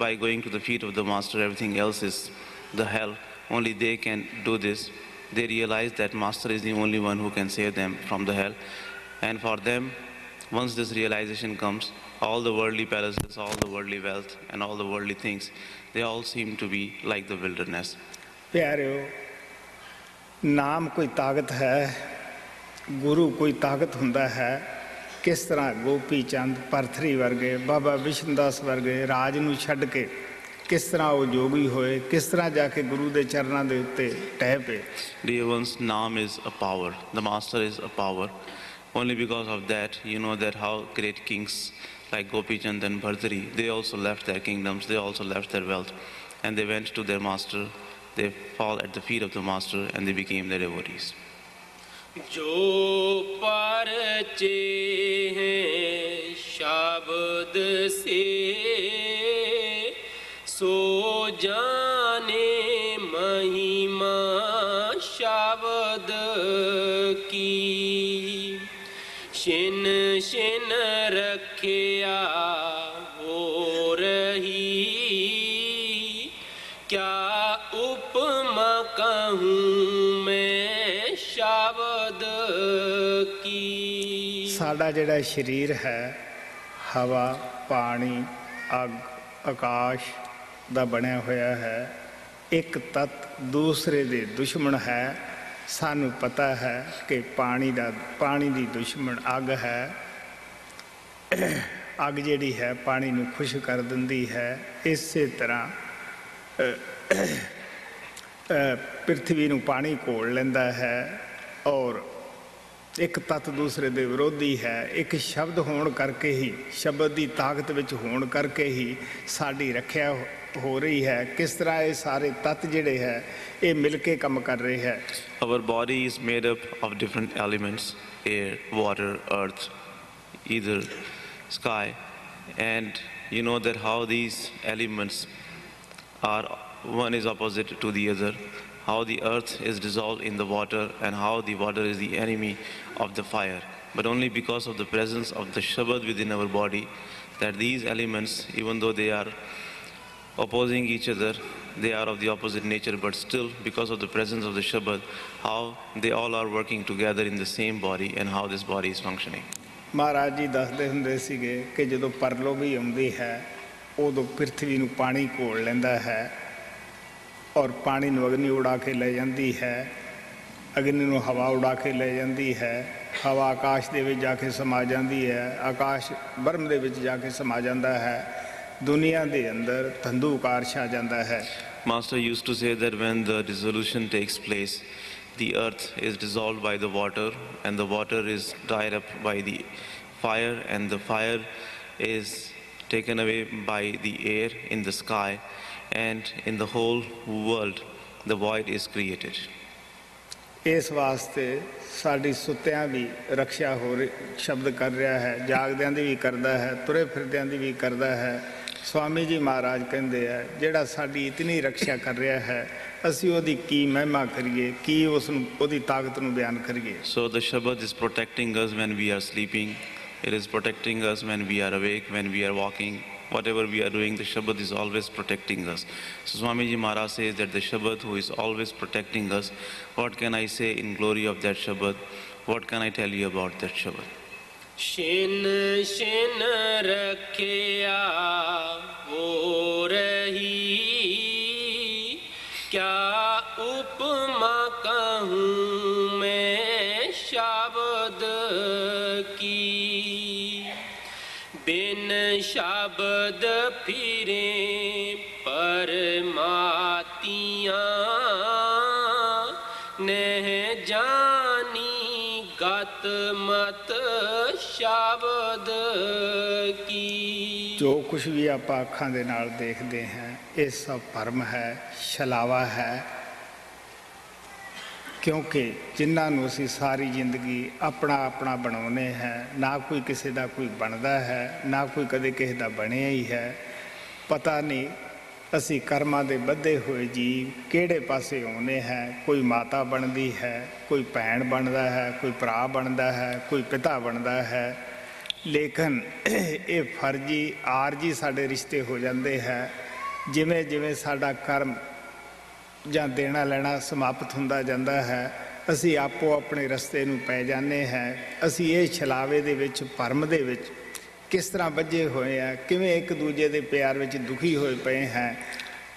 by going to the feet of the Master, everything else is the hell, only they can do this. They realize that Master is the only one who can save them from the hell. And for them, once this realization comes, all the worldly palaces, all the worldly wealth, and all the worldly things, they all seem to be like the wilderness. ਪਿਆਰਿਓ, ਨਾਮ ਕੋਈ ਤਾਕਤ ਹੈ, ਗੁਰੂ ਕੋਈ ਤਾਕਤ ਹੁੰਦਾ ਹੈ। ਕਿਸ ਤਰ੍ਹਾਂ ਗੋਪੀ ਚੰਦ, ਪਰਥਰੀ ਵਰਗੇ, ਬਾਬਾ ਬਿਸ਼ਨ ਦਾਸ ਵਰਗੇ ਰਾਜ ਨੂੰ ਛੱਡ ਕੇ ਕਿਸ ਤਰ੍ਹਾਂ ਉਹ ਜੋਗੀ ਹੋਏ, ਕਿਸ ਤਰ੍ਹਾਂ ਜਾ ਕੇ ਗੁਰੂ ਦੇ ਚਰਨਾਂ ਦੇ ਉੱਤੇ ਟਹਿ ਪਏ। Dear ones, Naam is a power. The Master is a power. Only because of that, you know that how great kings like Gopi Chand and Bhartari, they also left their kingdoms, they also left their wealth, and they went to their Master. They fall at the feet of the Master and they became their devotees. जो परचे हैं शब्द से सो जाने महिमा शब्द की Shin Shin रखिया हो रही क्या उपमा कहूँ मैं शब्द की। ਸਾਡਾ ਜਿਹੜਾ ਸਰੀਰ ਹੈ ਹਵਾ, ਪਾਣੀ, ਅੱਗ, ਆਕਾਸ਼ ਦਾ ਬਣਿਆ ਹੋਇਆ ਹੈ। ਇੱਕ ਤੱਤ ਦੂਸਰੇ ਦੇ ਦੁਸ਼ਮਣ ਹੈ। ਸਾਨੂੰ ਪਤਾ ਹੈ ਕਿ ਪਾਣੀ ਦੀ ਦੁਸ਼ਮਣ ਅੱਗ ਹੈ। ਅੱਗ ਜਿਹੜੀ ਹੈ ਪਾਣੀ ਨੂੰ ਖੁਸ਼ ਕਰ ਦਿੰਦੀ ਹੈ। ਇਸੇ ਤਰ੍ਹਾਂ ਪ੍ਰਿਥਵੀ ਨੂੰ ਪਾਣੀ ਘੋਲ ਲੈਂਦਾ ਹੈ ਔਰ ਇੱਕ ਤੱਤ ਦੂਸਰੇ ਦੇ ਵਿਰੋਧੀ ਹੈ। ਇੱਕ ਸ਼ਬਦ ਹੋਣ ਕਰਕੇ ਹੀ, ਸ਼ਬਦ ਦੀ ਤਾਕਤ ਵਿੱਚ ਹੋਣ ਕਰਕੇ ਹੀ ਸਾਡੀ ਰੱਖਿਆ ਹੋ ਰਹੀ ਹੈ। ਕਿਸ ਤਰ੍ਹਾਂ ਇਹ ਸਾਰੇ ਤੱਤ ਜਿਹੜੇ ਹੈ ਇਹ ਮਿਲ ਕੇ ਕੰਮ ਕਰ ਰਹੇ ਹੈ। Our body is made up of different elements: air, water, earth, either sky, and you know that how these elements are one is opposite to the other, how the earth is dissolved in the water, and how the water is the enemy of the fire. But only because of the presence of the Shabad within our body, that these elements, even though they are opposing each other, they are of the opposite nature, but still, because of the presence of the Shabad, how they all are working together in the same body and how this body is functioning. Maharaj ji ਦੱਸਦੇ ਹੁੰਦੇ ਸੀਗੇ ਕਿ ਜਦੋਂ ਪਰਲੋ ਵੀ ਆਉਂਦੀ ਹੈ ਉਦੋਂ ਪ੍ਰਿਥਵੀ ਨੂੰ ਪਾਣੀ ਘੋਲ ਲੈਂਦਾ ਹੈ ਔਰ ਪਾਣੀ ਨੂੰ ਅਗਨੀ ਉਡਾ ਕੇ ਲੈ ਜਾਂਦੀ ਹੈ, ਅਗਨੀ ਨੂੰ ਹਵਾ ਉਡਾ ਕੇ ਲੈ ਜਾਂਦੀ ਹੈ, ਹਵਾ ਆਕਾਸ਼ ਦੇ ਵਿੱਚ ਜਾ ਕੇ ਸਮਾ ਜਾਂਦੀ ਹੈ, ਆਕਾਸ਼ ਬ੍ਰਹਮ ਦੇ ਵਿੱਚ ਜਾ ਕੇ ਸਮਾ ਜਾਂਦਾ ਹੈ, ਦੁਨੀਆ ਦੇ ਅੰਦਰ ਧੰਦੂਕਾਰ ਛਾ ਜਾਂਦਾ ਹੈ। Master used to say that when the dissolution takes place, the earth is dissolved by the water, and the water is dried up by the fire, and the fire is taken away by the air in the sky, and in the whole world the void is created. ਇਸ ਵਾਸਤੇ ਸਾਡੀ ਸੁੱਤਿਆਂ ਵੀ ਰੱਖਿਆ ਹੋ ਰਹੀ ਸ਼ਬਦ ਕਰ ਰਿਹਾ ਹੈ, ਜਾਗਦਿਆਂ ਦੀ ਵੀ ਕਰਦਾ ਹੈ, ਤੁਰੇ ਫਿਰਦਿਆਂ ਦੀ ਵੀ ਕਰਦਾ ਹੈ। ਸਵਾਮੀ ਜੀ ਮਹਾਰਾਜ ਕਹਿੰਦੇ ਆ ਜਿਹੜਾ ਸਾਡੀ ਇਤਨੀ ਰੱਖਿਆ ਕਰ ਰਿਹਾ ਹੈ, ਅਸੀਂ ਉਹਦੀ ਕੀ ਮਹਿਮਾ ਕਰੀਏ, ਕੀ ਉਸ ਨੂੰ ਉਹਦੀ ਤਾਕਤ ਨੂੰ ਬਿਆਨ ਕਰੀਏ। So the Shabad is protecting us when we are sleeping, it is protecting us when we are awake, when we are walking. Whatever we are doing, the Shabad is always protecting us. So Swamiji Maharaj says that the Shabad who is always protecting us, what can I say in glory of that Shabad? What can I tell you about that Shabad? Shin Shin रखिया वो रही, क्या उपमा कहूँ मैं शब्द की। बिन शब्द फिरे परमातियाँ, नह जानी गत मत शब्द की। ਜੋ ਕੁਛ ਵੀ ਆਪਾਂ ਅੱਖਾਂ ਦੇ ਨਾਲ ਦੇਖਦੇ ਹਾਂ ਇਹ ਸਭ ਭਰਮ ਹੈ, ਛਲਾਵਾ ਹੈ, ਕਿਉਂਕਿ ਜਿਨ੍ਹਾਂ ਨੂੰ ਅਸੀਂ ਸਾਰੀ ਜ਼ਿੰਦਗੀ ਆਪਣਾ ਆਪਣਾ ਬਣਾਉਂਦੇ ਹਾਂ, ਨਾ ਕੋਈ ਕਿਸੇ ਦਾ ਕੋਈ ਬਣਦਾ ਹੈ, ਨਾ ਕੋਈ ਕਦੇ ਕਿਸੇ ਦਾ ਬਣਿਆ ਹੀ ਹੈ। ਪਤਾ ਨਹੀਂ ਅਸੀਂ ਕਰਮਾਂ ਦੇ ਬੱਧੇ ਹੋਏ ਜੀਵ ਕਿਹੜੇ ਪਾਸੇ ਆਉਂਦੇ ਹਾਂ। ਕੋਈ ਮਾਤਾ ਬਣਦੀ ਹੈ, ਕੋਈ ਭੈਣ ਬਣਦਾ ਹੈ, ਕੋਈ ਭਰਾ ਬਣਦਾ ਹੈ, ਕੋਈ ਪਿਤਾ ਬਣਦਾ ਹੈ, ਲੇਕਿਨ ਇਹ ਫਰਜ਼ੀ ਆਰਜੀ ਸਾਡੇ ਰਿਸ਼ਤੇ ਹੋ ਜਾਂਦੇ ਹੈ। ਜਿਵੇਂ ਜਿਵੇਂ ਸਾਡਾ ਕਰਮ ਜਾਂ ਦੇਣਾ ਲੈਣਾ ਸਮਾਪਤ ਹੁੰਦਾ ਜਾਂਦਾ ਹੈ, ਅਸੀਂ ਆਪੋ ਆਪਣੇ ਰਸਤੇ ਨੂੰ ਪੈ ਜਾਂਦੇ ਹਾਂ। ਅਸੀਂ ਇਹ ਛਲਾਵੇ ਦੇ ਵਿੱਚ, ਭਰਮ ਦੇ ਵਿੱਚ ਕਿਸ ਤਰ੍ਹਾਂ ਵੱਜੇ ਹੋਏ ਆ, ਕਿਵੇਂ ਇੱਕ ਦੂਜੇ ਦੇ ਪਿਆਰ ਵਿੱਚ ਦੁਖੀ ਹੋਏ ਪਏ ਹਾਂ।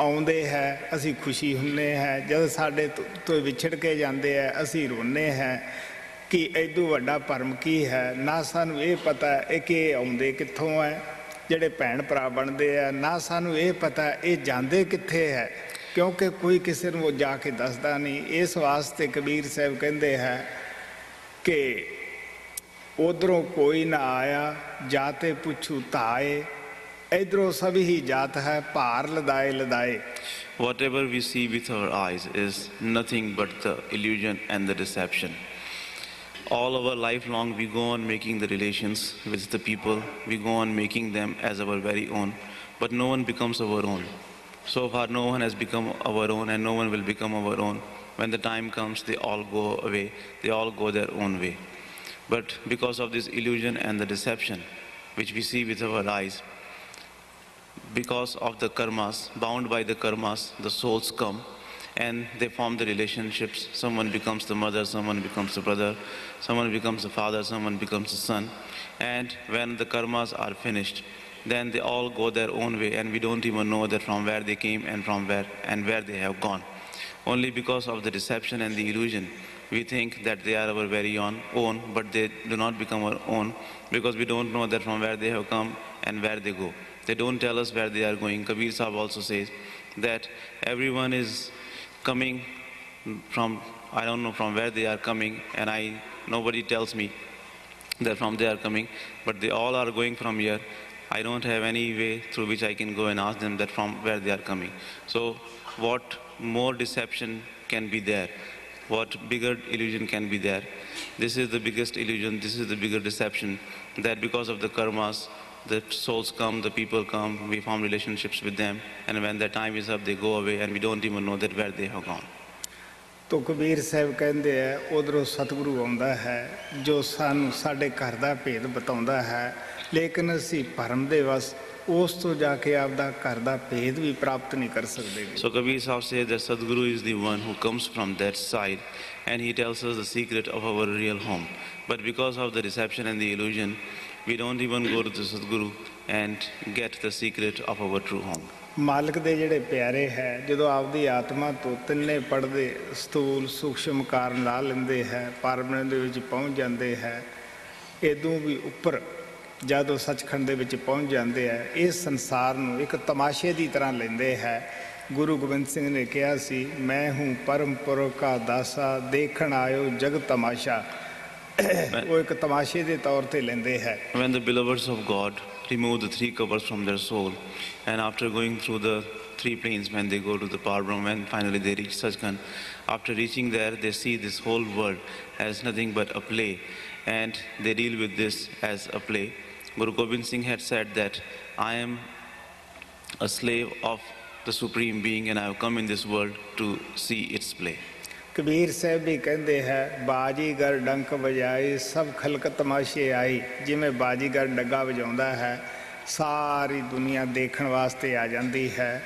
ਆਉਂਦੇ ਹੈ ਅਸੀਂ ਖੁਸ਼ੀ ਹੁੰਦੇ ਹਾਂ, ਜਦ ਸਾਡੇ ਤੋਂ ਵਿਛੜ ਕੇ ਜਾਂਦੇ ਆ ਅਸੀਂ ਰੋਂਦੇ ਹਾਂ ਕਿ ਐਡੂ ਵੱਡਾ ਭਰਮ ਕੀ ਹੈ। ਨਾ ਸਾਨੂੰ ਇਹ ਪਤਾ ਇਹ ਕਿ ਇਹ ਆਉਂਦੇ ਕਿੱਥੋਂ ਹੈ, ਜਿਹੜੇ ਭੈਣ ਭਰਾ ਬਣਦੇ ਆ, ਨਾ ਸਾਨੂੰ ਇਹ ਪਤਾ ਇਹ ਜਾਂਦੇ ਕਿੱਥੇ ਹੈ, ਕਿਉਂਕਿ ਕੋਈ ਕਿਸੇ ਨੂੰ ਉਹ ਜਾ ਕੇ ਦੱਸਦਾ ਨਹੀਂ। ਇਸ ਵਾਸਤੇ ਕਬੀਰ ਸਾਹਿਬ ਕਹਿੰਦੇ ਹੈ ਕਿ ਉਧਰੋਂ ਕੋਈ ਨਾ ਆਇਆ ਜਾਤੇ ਪੁੱਛੂ ਧਾਏ, ਇਧਰੋਂ ਸਭ ਹੀ ਜਾਤ ਹੈ ਭਾਰ ਲਦਾਏ ਲਦਾਏ। Whatever we see with our eyes is nothing but the illusion and the deception. All our life long we go on making the relations with the people, we go on making them as our very own, but no one becomes our own. So far no one has become our own and no one will become our own. When the time comes they all go away, they all go their own way. But because of this illusion and the deception which we see with our eyes, because of the karmas, bound by the karmas, the souls come and they form the relationships. Someone becomes the mother, someone becomes the brother, someone becomes the father, someone becomes the son. And when the karmas are finished, then they all go their own way and we don't even know that from where they came and from where they have gone. Only because of the deception and the illusion, we think that they are our very own, but they do not become our own because we don't know that from where they have come and where they go. They don't tell us where they are going. Kabir Sahib also says that everyone is coming from, I don't know from where they are coming, and nobody tells me that from they are coming, but they all are going from here. I don't have any way through which I can go and ask them that from where they are coming. So what more deception can be there? What bigger illusion can be there? This is the biggest illusion, this is the bigger deception, that because of the karmas, the souls come, the people come, we form relationships with them, and when their time is up, they go away, and we don't even know that where they have gone. ਤੋ ਕਬੀਰ ਸਾਹਿਬ ਕਹਿੰਦੇ ਆ ਉਧਰੋਂ ਸਤਿਗੁਰੂ ਆਉਂਦਾ ਹੈ ਜੋ ਸਾਨੂੰ ਸਾਡੇ ਘਰ ਦਾ ਭੇਦ ਬਤਾਉਂਦਾ ਹੈ, ਲੇਕਿਨ ਅਸੀਂ ਭਰਮ ਦੇ ਵਸ ਉਸ ਤੋਂ ਜਾ ਕੇ ਆਪਦਾ ਘਰ ਦਾ ਭੇਦ ਵੀ ਪ੍ਰਾਪਤ ਨਹੀਂ ਕਰ ਸਕਦੇ। So Kabir Sahib says that Sadguru is the one who comes from that side, and he tells us the secret of our real home. But because of the deception and the illusion, we don't even go to the Sadguru and get the secret of our true home. ਮਾਲਕ ਦੇ ਜਿਹੜੇ ਪਿਆਰੇ ਹੈ ਜਦੋਂ ਆਪਦੀ ਆਤਮਾ ਤੋਂ ਤਿੰਨੇ ਪੜਦੇ ਸਥੂਲ ਸੂਖਸ਼ਮ ਕਾਰਨ ਲਾ ਲੈਂਦੇ ਹੈ, ਪਰਮ ਦੇ ਵਿੱਚ ਪਹੁੰਚ ਜਾਂਦੇ ਹੈ, ਇਦੋਂ ਵੀ ਉੱਪਰ ਜਦੋਂ ਸੱਚਖੰਡ ਦੇ ਵਿੱਚ ਪਹੁੰਚ ਜਾਂਦੇ ਹੈ, ਇਸ ਸੰਸਾਰ ਨੂੰ ਇੱਕ ਤਮਾਸ਼ੇ ਦੀ ਤਰ੍ਹਾਂ ਲੈਂਦੇ ਹੈ। ਗੁਰੂ ਗੋਬਿੰਦ ਸਿੰਘ ਨੇ ਕਿਹਾ ਸੀ, ਮੈਂ ਹੂੰ ਪਰਮ ਪੁਰਖ ਕਾ ਦਾਸਾ, ਦੇਖਣ ਆਇਓ ਜਗ ਤਮਾਸ਼ਾ। ਉਹ ਇੱਕ ਤਮਾਸ਼ੇ ਦੇ ਤੌਰ ਤੇ ਲੈਂਦੇ ਹੈ। When the beloveds of God remove the three covers from their soul, and after going through the three planes, when they go to the Parbrahm, when finally they reach Sachkhand, after reaching there, they see this whole world as nothing but a play, and they deal with this as a play. Guru Gobind Singh had said that I am a slave of the Supreme Being, and I have come in this world to see its play. Kabir Sahib ਵੀ ਕਹਿੰਦੇ ਹੈ, ਬਾਜੀਗਰ ਡੰਕ ਵਜਾਈ ਸਭ ਖਲਕ ਤਮਾਸ਼ੇ ਆਈ। ਜਿਵੇਂ ਬਾਜੀਗਰ ਡੱਗਾ ਵਜਾਉਂਦਾ ਹੈ, ਸਾਰੀ ਦੁਨੀਆ ਦੇਖਣ ਵਾਸਤੇ ਆ ਜਾਂਦੀ ਹੈ।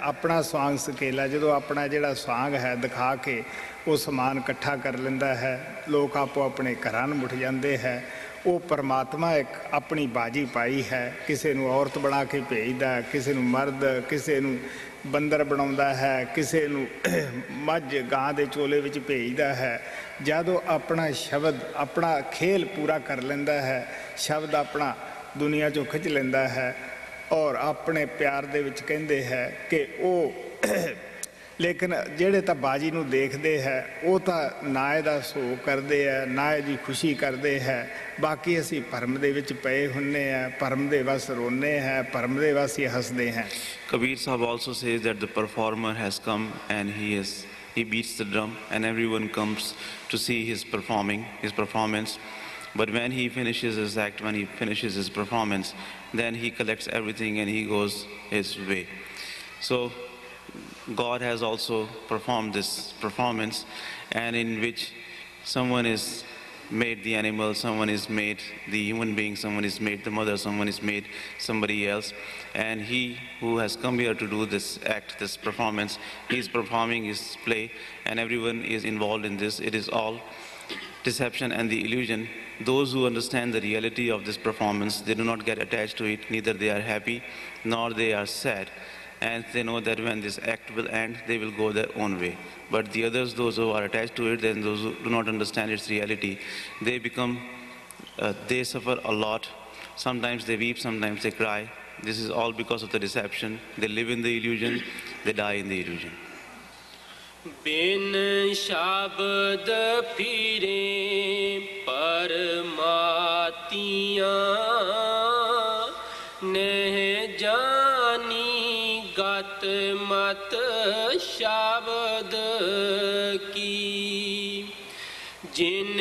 ਆਪਣਾ ਸਵਾਂਗ ਸਕੇਲਾ ਜਦੋਂ ਆਪਣਾ ਜਿਹੜਾ ਸਵਾਂਗ ਹੈ ਦਿਖਾ ਕੇ ਉਹ ਸਮਾਨ ਇਕੱਠਾ ਕਰ ਲੈਂਦਾ ਹੈ, ਲੋਕ ਆਪੋ ਆਪਣੇ ਘਰਾਂ ਨੂੰ ਮੁੱਠ ਜਾਂਦੇ ਹੈ। ਉਹ ਪਰਮਾਤਮਾ ਇੱਕ ਆਪਣੀ ਬਾਜੀ ਪਾਈ ਹੈ, ਕਿਸੇ ਨੂੰ ਔਰਤ ਬਣਾ ਕੇ ਭੇਜਦਾ, ਕਿਸੇ ਨੂੰ ਮਰਦ, ਕਿਸੇ ਨੂੰ ਬੰਦਰ ਬਣਾਉਂਦਾ ਹੈ, ਕਿਸੇ ਨੂੰ ਮੱਝ ਗਾਂ ਦੇ ਚੋਲੇ ਵਿੱਚ ਭੇਜਦਾ ਹੈ। ਜਦੋਂ ਆਪਣਾ ਸ਼ਬਦ ਆਪਣਾ ਖੇਲ ਪੂਰਾ ਕਰ ਲੈਂਦਾ ਹੈ, ਸ਼ਬਦ ਆਪਣਾ ਦੁਨੀਆ 'ਚੋਂ ਖਿੱਚ ਲੈਂਦਾ ਹੈ ਔਰ ਆਪਣੇ ਪਿਆਰ ਦੇ ਵਿੱਚ ਕਹਿੰਦੇ ਹੈ ਕਿ ਉਹ ਲੇਕਿਨ ਜਿਹੜੇ ਤਾਂ ਬਾਜੀ ਨੂੰ ਦੇਖਦੇ ਹੈ ਉਹ ਤਾਂ ਨਾ ਇਹਦਾ ਸੋਗ ਕਰਦੇ ਹੈ, ਨਾ ਇਹਦੀ ਖੁਸ਼ੀ ਕਰਦੇ ਹੈ। ਬਾਕੀ ਅਸੀਂ ਭਰਮ ਦੇ ਵਿੱਚ ਪਏ ਹੁੰਦੇ ਹਾਂ, ਭਰਮ ਦੇ ਵਸ ਰੋਂਦੇ ਹਾਂ, ਭਰਮ ਦੇ ਵਸ ਹੀ ਹੱਸਦੇ ਹਾਂ। Kabir Sahib also says that the performer has come and he beats the drum, and everyone comes to see his performance. But when he finishes his act, when he finishes his performance, then he collects everything and he goes his way. So God has also performed this performance, and in which someone is made the animal, someone is made the human being, someone is made the mother, someone is made somebody else. And he who has come here to do this act, this performance, he is performing his play, and everyone is involved in this. It is all deception and the illusion. Those who understand the reality of this performance, they do not get attached to it, neither they are happy nor they are sad. And they know that when this act will end, they will go their own way. But the others, those who are attached to it, and those who do not understand its reality, they suffer a lot. Sometimes they weep, sometimes they cry. This is all because of the deception. They live in the illusion, they die in the illusion. बिन शब्द फिरे परमातियाँ नह जानी गत मत शब्द की जिन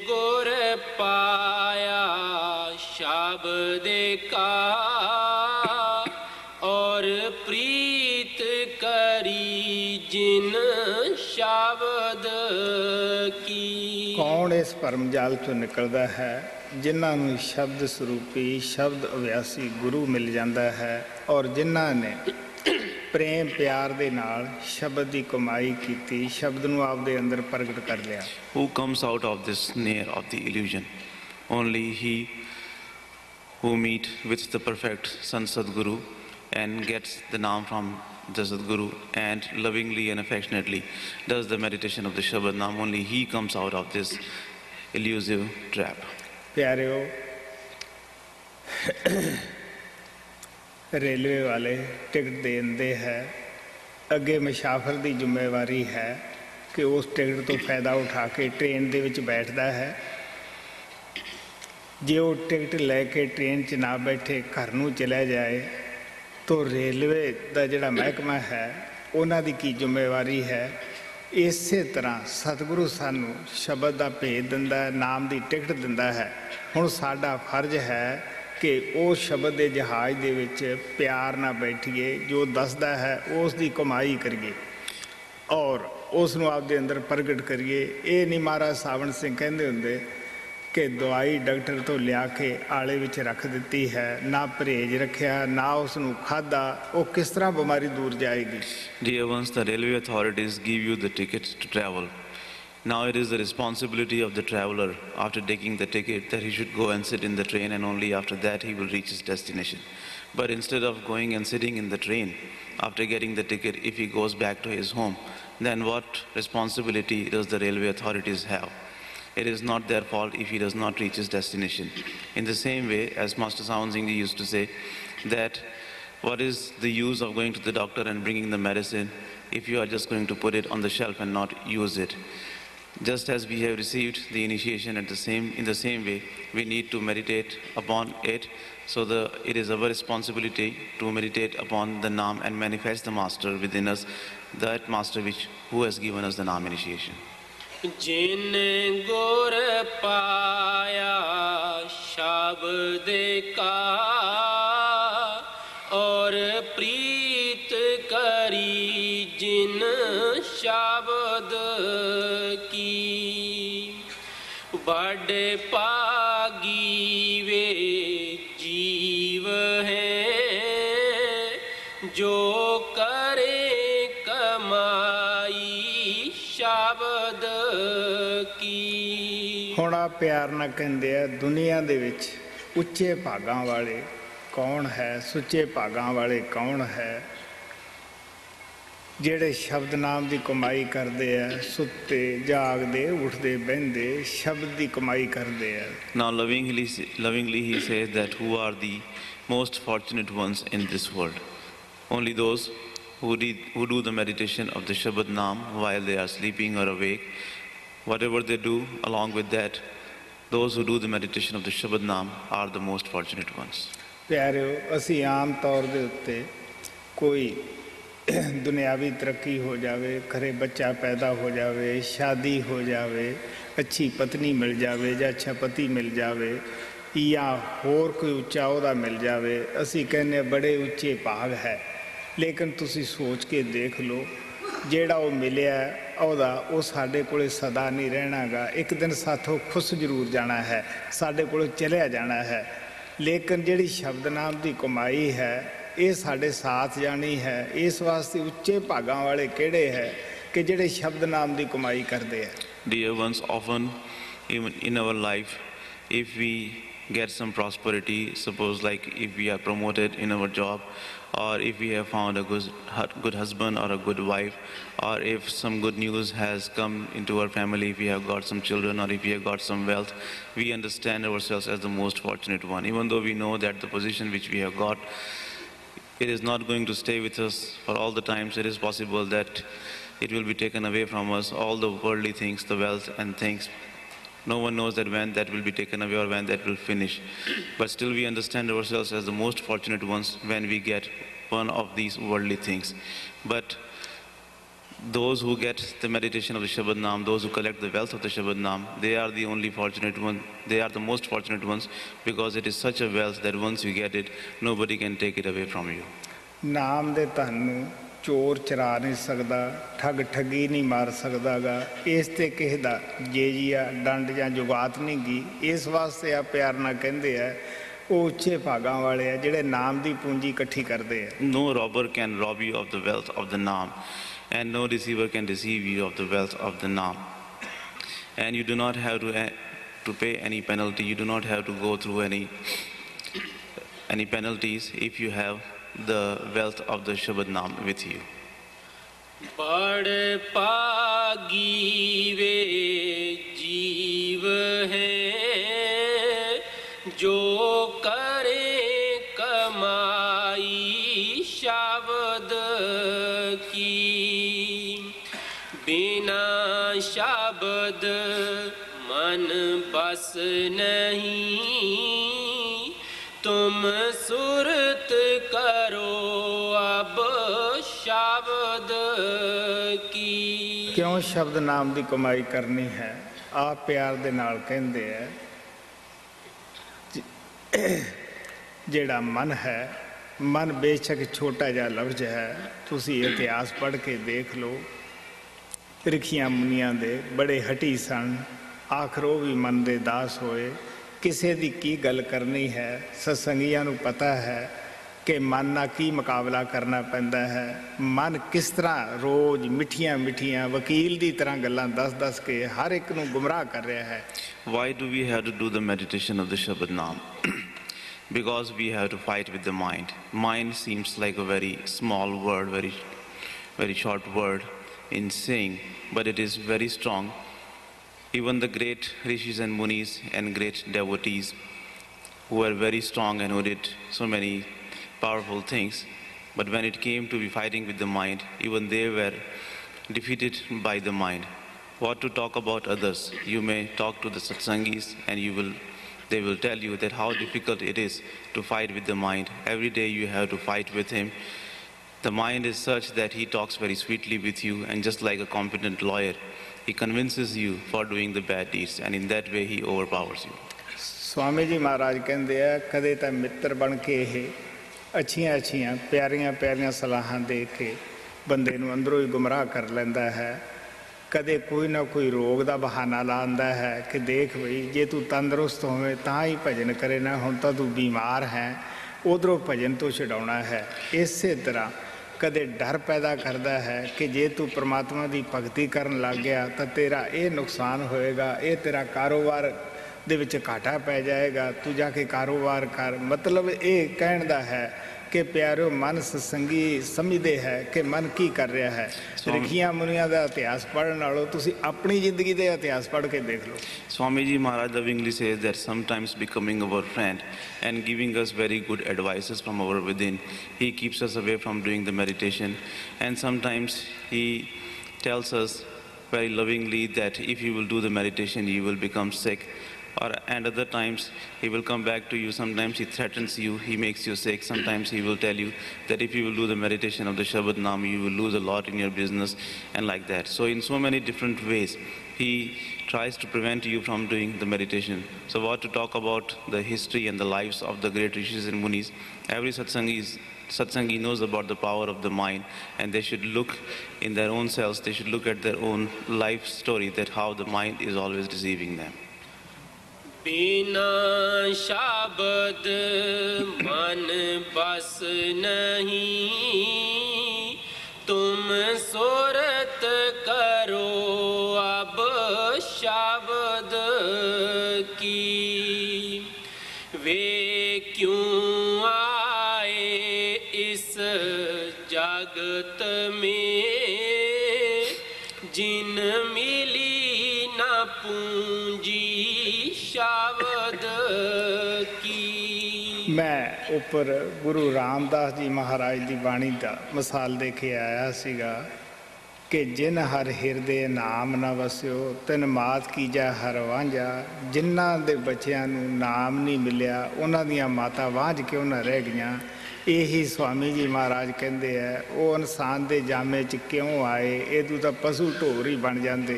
गुर पाया शब्द का और प्रीत करी जिन शब्द की। ਕੌਣ ਇਸ ਭਰਮ ਜਾਲ ਤੋਂ ਨਿਕਲਦਾ ਹੈ? ਜਿਨ੍ਹਾਂ ਨੂੰ ਸ਼ਬਦ ਸਰੂਪੀ ਸ਼ਬਦ ਅਭਿਆਸੀ ਗੁਰੂ ਮਿਲ ਜਾਂਦਾ ਹੈ ਔਰ ਜਿਨ੍ਹਾਂ ਨੇ ਪ੍ਰੇਮ ਪਿਆਰ ਦੇ ਨਾਲ ਸ਼ਬਦ ਦੀ ਕਮਾਈ ਕੀਤੀ, ਸ਼ਬਦ ਨੂੰ ਆਪਦੇ ਅੰਦਰ ਪ੍ਰਗਟ ਕਰ ਲਿਆ। Who comes out of this snare of the illusion? Only he who meet with the perfect San Sadguru and gets the naam from the Sadguru and lovingly and affectionately does the meditation of the Shabad Naam. Only he comes out of this elusive trap. ਪਿਆਰਿਓ, railway ਵਾਲੇ ticket ਦਿੰਦੇ ਹੈ, ਅੱਗੇ ਮੁਸਾਫਰ ਦੀ ਜ਼ਿੰਮੇਵਾਰੀ ਹੈ ਕਿ ਉਸ ticket ਤੋਂ ਫਾਇਦਾ ਉਠਾ ਕੇ ਟ੍ਰੇਨ ਦੇ ਵਿੱਚ ਬੈਠਦਾ ਹੈ। ਜੇ ਉਹ ਟਿਕਟ ਲੈ ਕੇ ਟ੍ਰੇਨ 'ਚ ਨਾ ਬੈਠੇ ਘਰ ਨੂੰ ਚਲਾ ਜਾਏ ਤਾਂ ਰੇਲਵੇ ਦਾ ਜਿਹੜਾ ਮਹਿਕਮਾ ਹੈ ਉਹਨਾਂ ਦੀ ਕੀ ਜ਼ਿੰਮੇਵਾਰੀ ਹੈ? ਇਸੇ ਤਰ੍ਹਾਂ ਸਤਿਗੁਰੂ ਸਾਨੂੰ ਸ਼ਬਦ ਦਾ ਭੇਦ ਦਿੰਦਾ ਹੈ, ਨਾਮ ਦੀ ਟਿਕਟ ਦਿੰਦਾ ਹੈ। ਹੁਣ ਸਾਡਾ ਫਰਜ਼ ਹੈ ਕਿ ਉਹ ਸ਼ਬਦ ਦੇ ਜਹਾਜ਼ ਦੇ ਵਿੱਚ ਪਿਆਰ ਨਾਲ ਬੈਠੀਏ, ਜੋ ਦੱਸਦਾ ਹੈ ਉਸ ਦੀ ਕਮਾਈ ਕਰੀਏ ਔਰ ਉਸ ਨੂੰ ਆਪਦੇ ਅੰਦਰ ਪ੍ਰਗਟ ਕਰੀਏ। ਇਹ ਨਹੀਂ ਮਹਾਰਾਜ ਸਾਵਣ ਸਿੰਘ ਕਹਿੰਦੇ ਹੁੰਦੇ ਕਿ ਦਵਾਈ ਡਾਕਟਰ ਤੋਂ ਲਿਆ ਕੇ ਆਲੇ ਵਿੱਚ ਰੱਖ ਦਿੱਤੀ ਹੈ, ਨਾ ਪਰਹੇਜ਼ ਰੱਖਿਆ, ਨਾ ਉਸ ਨੂੰ ਖਾਧਾ, ਉਹ ਕਿਸ ਤਰ੍ਹਾਂ ਬਿਮਾਰੀ ਦੂਰ ਜਾਏਗੀ। Dear ones, the railway authorities give you the ticket to travel. Now it is the responsibility of the traveler, after taking the ticket, that he should go and sit in the train, and only after that he will reach his destination. But instead of going and sitting in the train, after getting the ticket, if he goes back to his home, then what responsibility does the railway authorities have? It is not their fault if he does not reach his destination. In the same way, as Master Sawan Singh Ji used to say, that what is the use of going to the doctor and bringing the medicine if you are just going to put it on the shelf and not use it? Just as we have received the initiation in the same way, we need to meditate upon it. So it is our responsibility to meditate upon the Naam and manifest the Master within us, that Master who has given us the Naam initiation. जिन गुर पाया शब्द का और प्रीत करी जिन शब्द की, बड़े पागी वे जीव हैं जो करे कमाई शब्द की। ਹੁਣ ਆ ਪਿਆਰ ਨਾਲ ਕਹਿੰਦੇ ਆ, ਦੁਨੀਆ ਦੇ ਵਿੱਚ ਉੱਚੇ ਭਾਗਾਂ ਵਾਲੇ ਕੌਣ ਹੈ, ਸੁੱਚੇ ਭਾਗਾਂ ਵਾਲੇ ਕੌਣ ਹੈ, ਜਿਹੜੇ ਸ਼ਬਦ ਨਾਮ ਦੀ ਕਮਾਈ ਕਰਦੇ ਆ, ਸੁੱਤੇ ਜਾਗਦੇ ਉੱਠਦੇ ਬਹਿੰਦੇ ਸ਼ਬਦ ਦੀ ਕਮਾਈ ਕਰਦੇ ਆ। Now lovingly he says that who are the most fortunate ones in this world? Only those who do the meditation of the Shabad Naam while they are sleeping or awake. Whatever they do along with that, those who do the meditation of the Shabad Naam are the most fortunate ones. ਪਿਆਰਿਓ, ਅਸੀਂ ਆਮ ਤੌਰ ਦੇ ਉੱਤੇ ਕੋਈ ਦੁਨਿਆਵੀ ਤਰੱਕੀ ਹੋ ਜਾਵੇ, ਘਰੇ ਬੱਚਾ ਪੈਦਾ ਹੋ ਜਾਵੇ, ਸ਼ਾਦੀ ਹੋ ਜਾਵੇ, ਅੱਛੀ ਪਤਨੀ ਮਿਲ ਜਾਵੇ ਜਾਂ ਅੱਛਾ ਪਤੀ ਮਿਲ ਜਾਵੇ ਜਾਂ ਹੋਰ ਕੋਈ ਉੱਚਾ ਅਹੁਦਾ ਮਿਲ ਜਾਵੇ, ਅਸੀਂ ਕਹਿੰਦੇ ਬੜੇ ਉੱਚੇ ਭਾਗ ਹੈ। ਲੇਕਿਨ ਤੁਸੀਂ ਸੋਚ ਕੇ ਦੇਖ ਲਓ, ਜਿਹੜਾ ਉਹ ਮਿਲਿਆ ਅਹੁਦਾ ਉਹ ਸਾਡੇ ਕੋਲ ਸਦਾ ਨਹੀਂ ਰਹਿਣਾ ਗਾ। ਇੱਕ ਦਿਨ ਸਾਥੋਂ ਖੁੱਸ ਜ਼ਰੂਰ ਜਾਣਾ ਹੈ, ਸਾਡੇ ਕੋਲ ਚਲਿਆ ਜਾਣਾ ਹੈ। ਲੇਕਿਨ ਜਿਹੜੀ ਸ਼ਬਦ ਨਾਮ ਦੀ ਕਮਾਈ ਹੈ ਇਹ ਸਾਡੇ ਸਾਥ ਜਾਣੀ ਹੈ। ਇਸ ਵਾਸਤੇ ਉੱਚੇ ਭਾਗਾਂ ਵਾਲੇ ਕਿਹੜੇ ਹੈ ਕਿ ਜਿਹੜੇ ਸ਼ਬਦ ਨਾਮ ਦੀ ਕਮਾਈ ਕਰਦੇ ਹੈ। Dear ones, often even in our life, if we get some prosperity, suppose like if we are promoted in our job, or if we have found a good husband or a good wife, or if some good news has come into our family, if we have got some children or if we have got some wealth, we understand ourselves as the most fortunate one. Even though we know that the position which we have got, it is not going to stay with us for all the times. It is possible that it will be taken away from us, all the worldly things, the wealth and things. No one knows that when that will be taken away or when that will finish. But still we understand ourselves as the most fortunate ones when we get one of these worldly things. But those who get the meditation of the Shabad Naam, those who collect the wealth of the Shabad Naam, they are the only fortunate ones. They are the most fortunate ones, because it is such a wealth that once you get it, nobody can take it away from you. ਨਾਮ ਦੇ ਧਨ ਨੂੰ ਚੋਰ ਚਰਾ ਨਹੀਂ ਸਕਦਾ, ਠੱਗ ਠੱਗੀ ਨਹੀਂ ਮਾਰ ਸਕਦਾ ਗਾ। ਇਸ ਤੇ ਕਿਸੇ ਦਾ ਜੇਜੀਆ ਡੰਡ ਜਾਂ ਜੁਗਾਤ ਨਹੀਂ ਗੀ। ਇਸ ਵਾਸਤੇ ਆ ਪਿਆਰ ਨਾਲ ਕਹਿੰਦੇ ਆ ਉਹ ਉੱਚੇ ਭਾਗਾਂ ਵਾਲੇ ਆ ਜਿਹੜੇ ਨਾਮ ਦੀ ਪੂੰਜੀ ਇਕੱਠੀ ਕਰਦੇ ਆ। No robber can rob you of the wealth of the Naam, and no deceiver can deceive you of the wealth of the Naam. And you do not have to pay any penalty. You do not have to go through any penalties if you have the wealth of the Shabad Naam with you. बड़ पागी वे जीव हैं जो करे कमाई शब्द की, बिना शब्द मन बस नहीं, तुम सुरत करो अब शब्द की। ਕਿਉਂ ਸ਼ਬਦ ਨਾਮ ਦੀ ਕਮਾਈ ਕਰਨੀ ਹੈ? ਆਪ ਪਿਆਰ ਦੇ ਨਾਲ ਕਹਿੰਦੇ ਆ ਜਿਹੜਾ ਮਨ ਹੈ, ਮਨ ਬੇਸ਼ੱਕ ਛੋਟਾ ਜਿਹਾ ਲਫ਼ਜ਼ ਹੈ। ਤੁਸੀਂ ਇਤਿਹਾਸ ਪੜ੍ਹ ਕੇ ਦੇਖ ਲਓ, ਰਿਖੀਆਂ ਮੁਨੀਆਂ ਦੇ ਬੜੇ ਹਟੀ ਸਨ, ਆਖਰ ਉਹ ਵੀ ਮਨ ਦੇ ਦਾਸ ਹੋਏ। ਕਿਸੇ ਦੀ ਕੀ ਗੱਲ ਕਰਨੀ ਹੈ, ਸਤਸੰਗੀਆਂ ਨੂੰ ਪਤਾ ਹੈ ਕਿ ਮਨ ਨਾਲ ਕੀ ਮੁਕਾਬਲਾ ਕਰਨਾ ਪੈਂਦਾ ਹੈ। ਮਨ ਕਿਸ ਤਰ੍ਹਾਂ ਰੋਜ਼ ਮਿੱਠੀਆਂ ਮਿੱਠੀਆਂ ਵਕੀਲ ਦੀ ਤਰ੍ਹਾਂ ਗੱਲਾਂ ਦੱਸ ਕੇ ਹਰ ਇੱਕ ਨੂੰ ਗੁੰਮਰਾਹ ਕਰ ਰਿਹਾ ਹੈ। Why do we have to do the meditation of the Shabad Naam? Because we have to fight with the mind. Mind seems like a very small word, very short word in saying, but it is very strong. Even the great rishis and munis and great devotees who were very strong and who did so many powerful things, but when it came to be fighting with the mind, even they were defeated by the mind. What to talk about others? You may talk to the satsangis and they will tell you that how difficult it is to fight with the mind. Every day you have to fight with him. The mind is such that he talks very sweetly with you, and just like a competent lawyer, he convinces you for doing the bad deeds, and in that way he overpowers you. Swami ji महाराज कहते हैं, कदे तो मित्र बन के अच्छियां अच्छियां प्यारियां प्यारियां सलाहां दे के बंदे नूं अंदरों ही गुमराह कर लैंदा है। कदे कोई ना कोई रोग का बहाना लांदा है कि देख बई जे तू तंदुरुस्त होवे तां ही भजन करे ना, हुण तां तू बीमार है, उधरों भजन तो छुड़ाउणा है। इसे तरह कदे डर पैदा करता है कि जे तू परमात्मा की भगती करन लग गया तो तेरा ये नुकसान होएगा, ये तेरा कारोबार दे विच घाटा पै जाएगा, तू जाके कारोबार कर। मतलब ये कहण दा है कि प्यारो मन सत्संगी समझते है कि मन की कर रहा है। रिखियां मुनियां का इतिहास पढ़ने नालों तुसीं अपनी जिंदगी के इतिहास पढ़ के देख लो। Swamiji Maharaj lovingly says that sometimes becoming our friend and giving us very good advices from our within, he keeps us away from doing the meditation, and sometimes he tells us very lovingly that if you will do the meditation you will become sick. And other times he will come back to you. Sometimes he threatens you, he makes you sick. Sometimes he will tell you that if you will do the meditation of the Shabad Naam, you will lose a lot in your business, and like that. So in so many different ways, he tries to prevent you from doing the meditation. So what to talk about the history and the lives of the great rishis and munis. Every satsangi knows about the power of the mind, and they should look in their own selves, they should look at their own life story, that how the mind is always deceiving them. बिना शब्द मन बस नहीं, तुम सूरत करो अब शब्द की। वे क्यों आए इस जगत में, जिन मिली न पूंजी शब्द की। मैं ऊपर गुरु रामदास जी महाराज की बाणी का मिसाल दे के आया सीगा कि जिन हर हिरदे नाम न वस्यो तिन मात कीजा हर वांझा। जिन्हां दे बच्चियां नूं नाम नहीं मिलिया उन्हां दियां माता वांझ क्यों न रह गईयां। यही स्वामी जी महाराज कहते हैं, वो इंसान के जामे च क्यों आए, इदू तो पशु ढोर ही बन जाते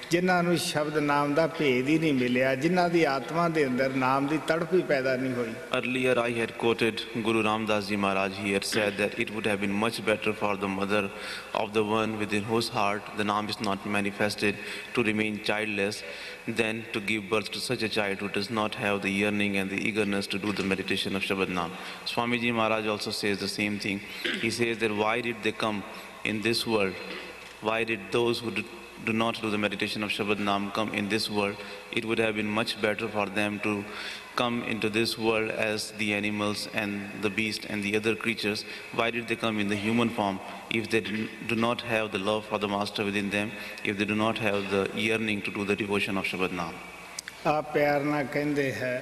जिन्होंने शब्द नाम का भेद ही नहीं मिलिया, जिन्हों की आत्मा के अंदर नाम की तड़प ही पैदा नहीं हुई। Earlier I had quoted Guru Ramdas Ji Maharaj. He had said that it would have been much better for the mother of the one within whose heart the Naam is not manifested to remain childless than to give birth to such a child who does not have the yearning and the eagerness to do the meditation of Shabad Naam. Swamiji Maharaj also says the same thing. He says that why did they come in this world? Why did those who do not do the meditation of Shabad Naam come in this world? It would have been much better for them to come into this world as the animals and the beast and the other creatures. Why did they come in the human form if they do not have the love for the Master within them, if they do not have the yearning to do the devotion of Shabad Naam? आप प्यार ना कहते हैं,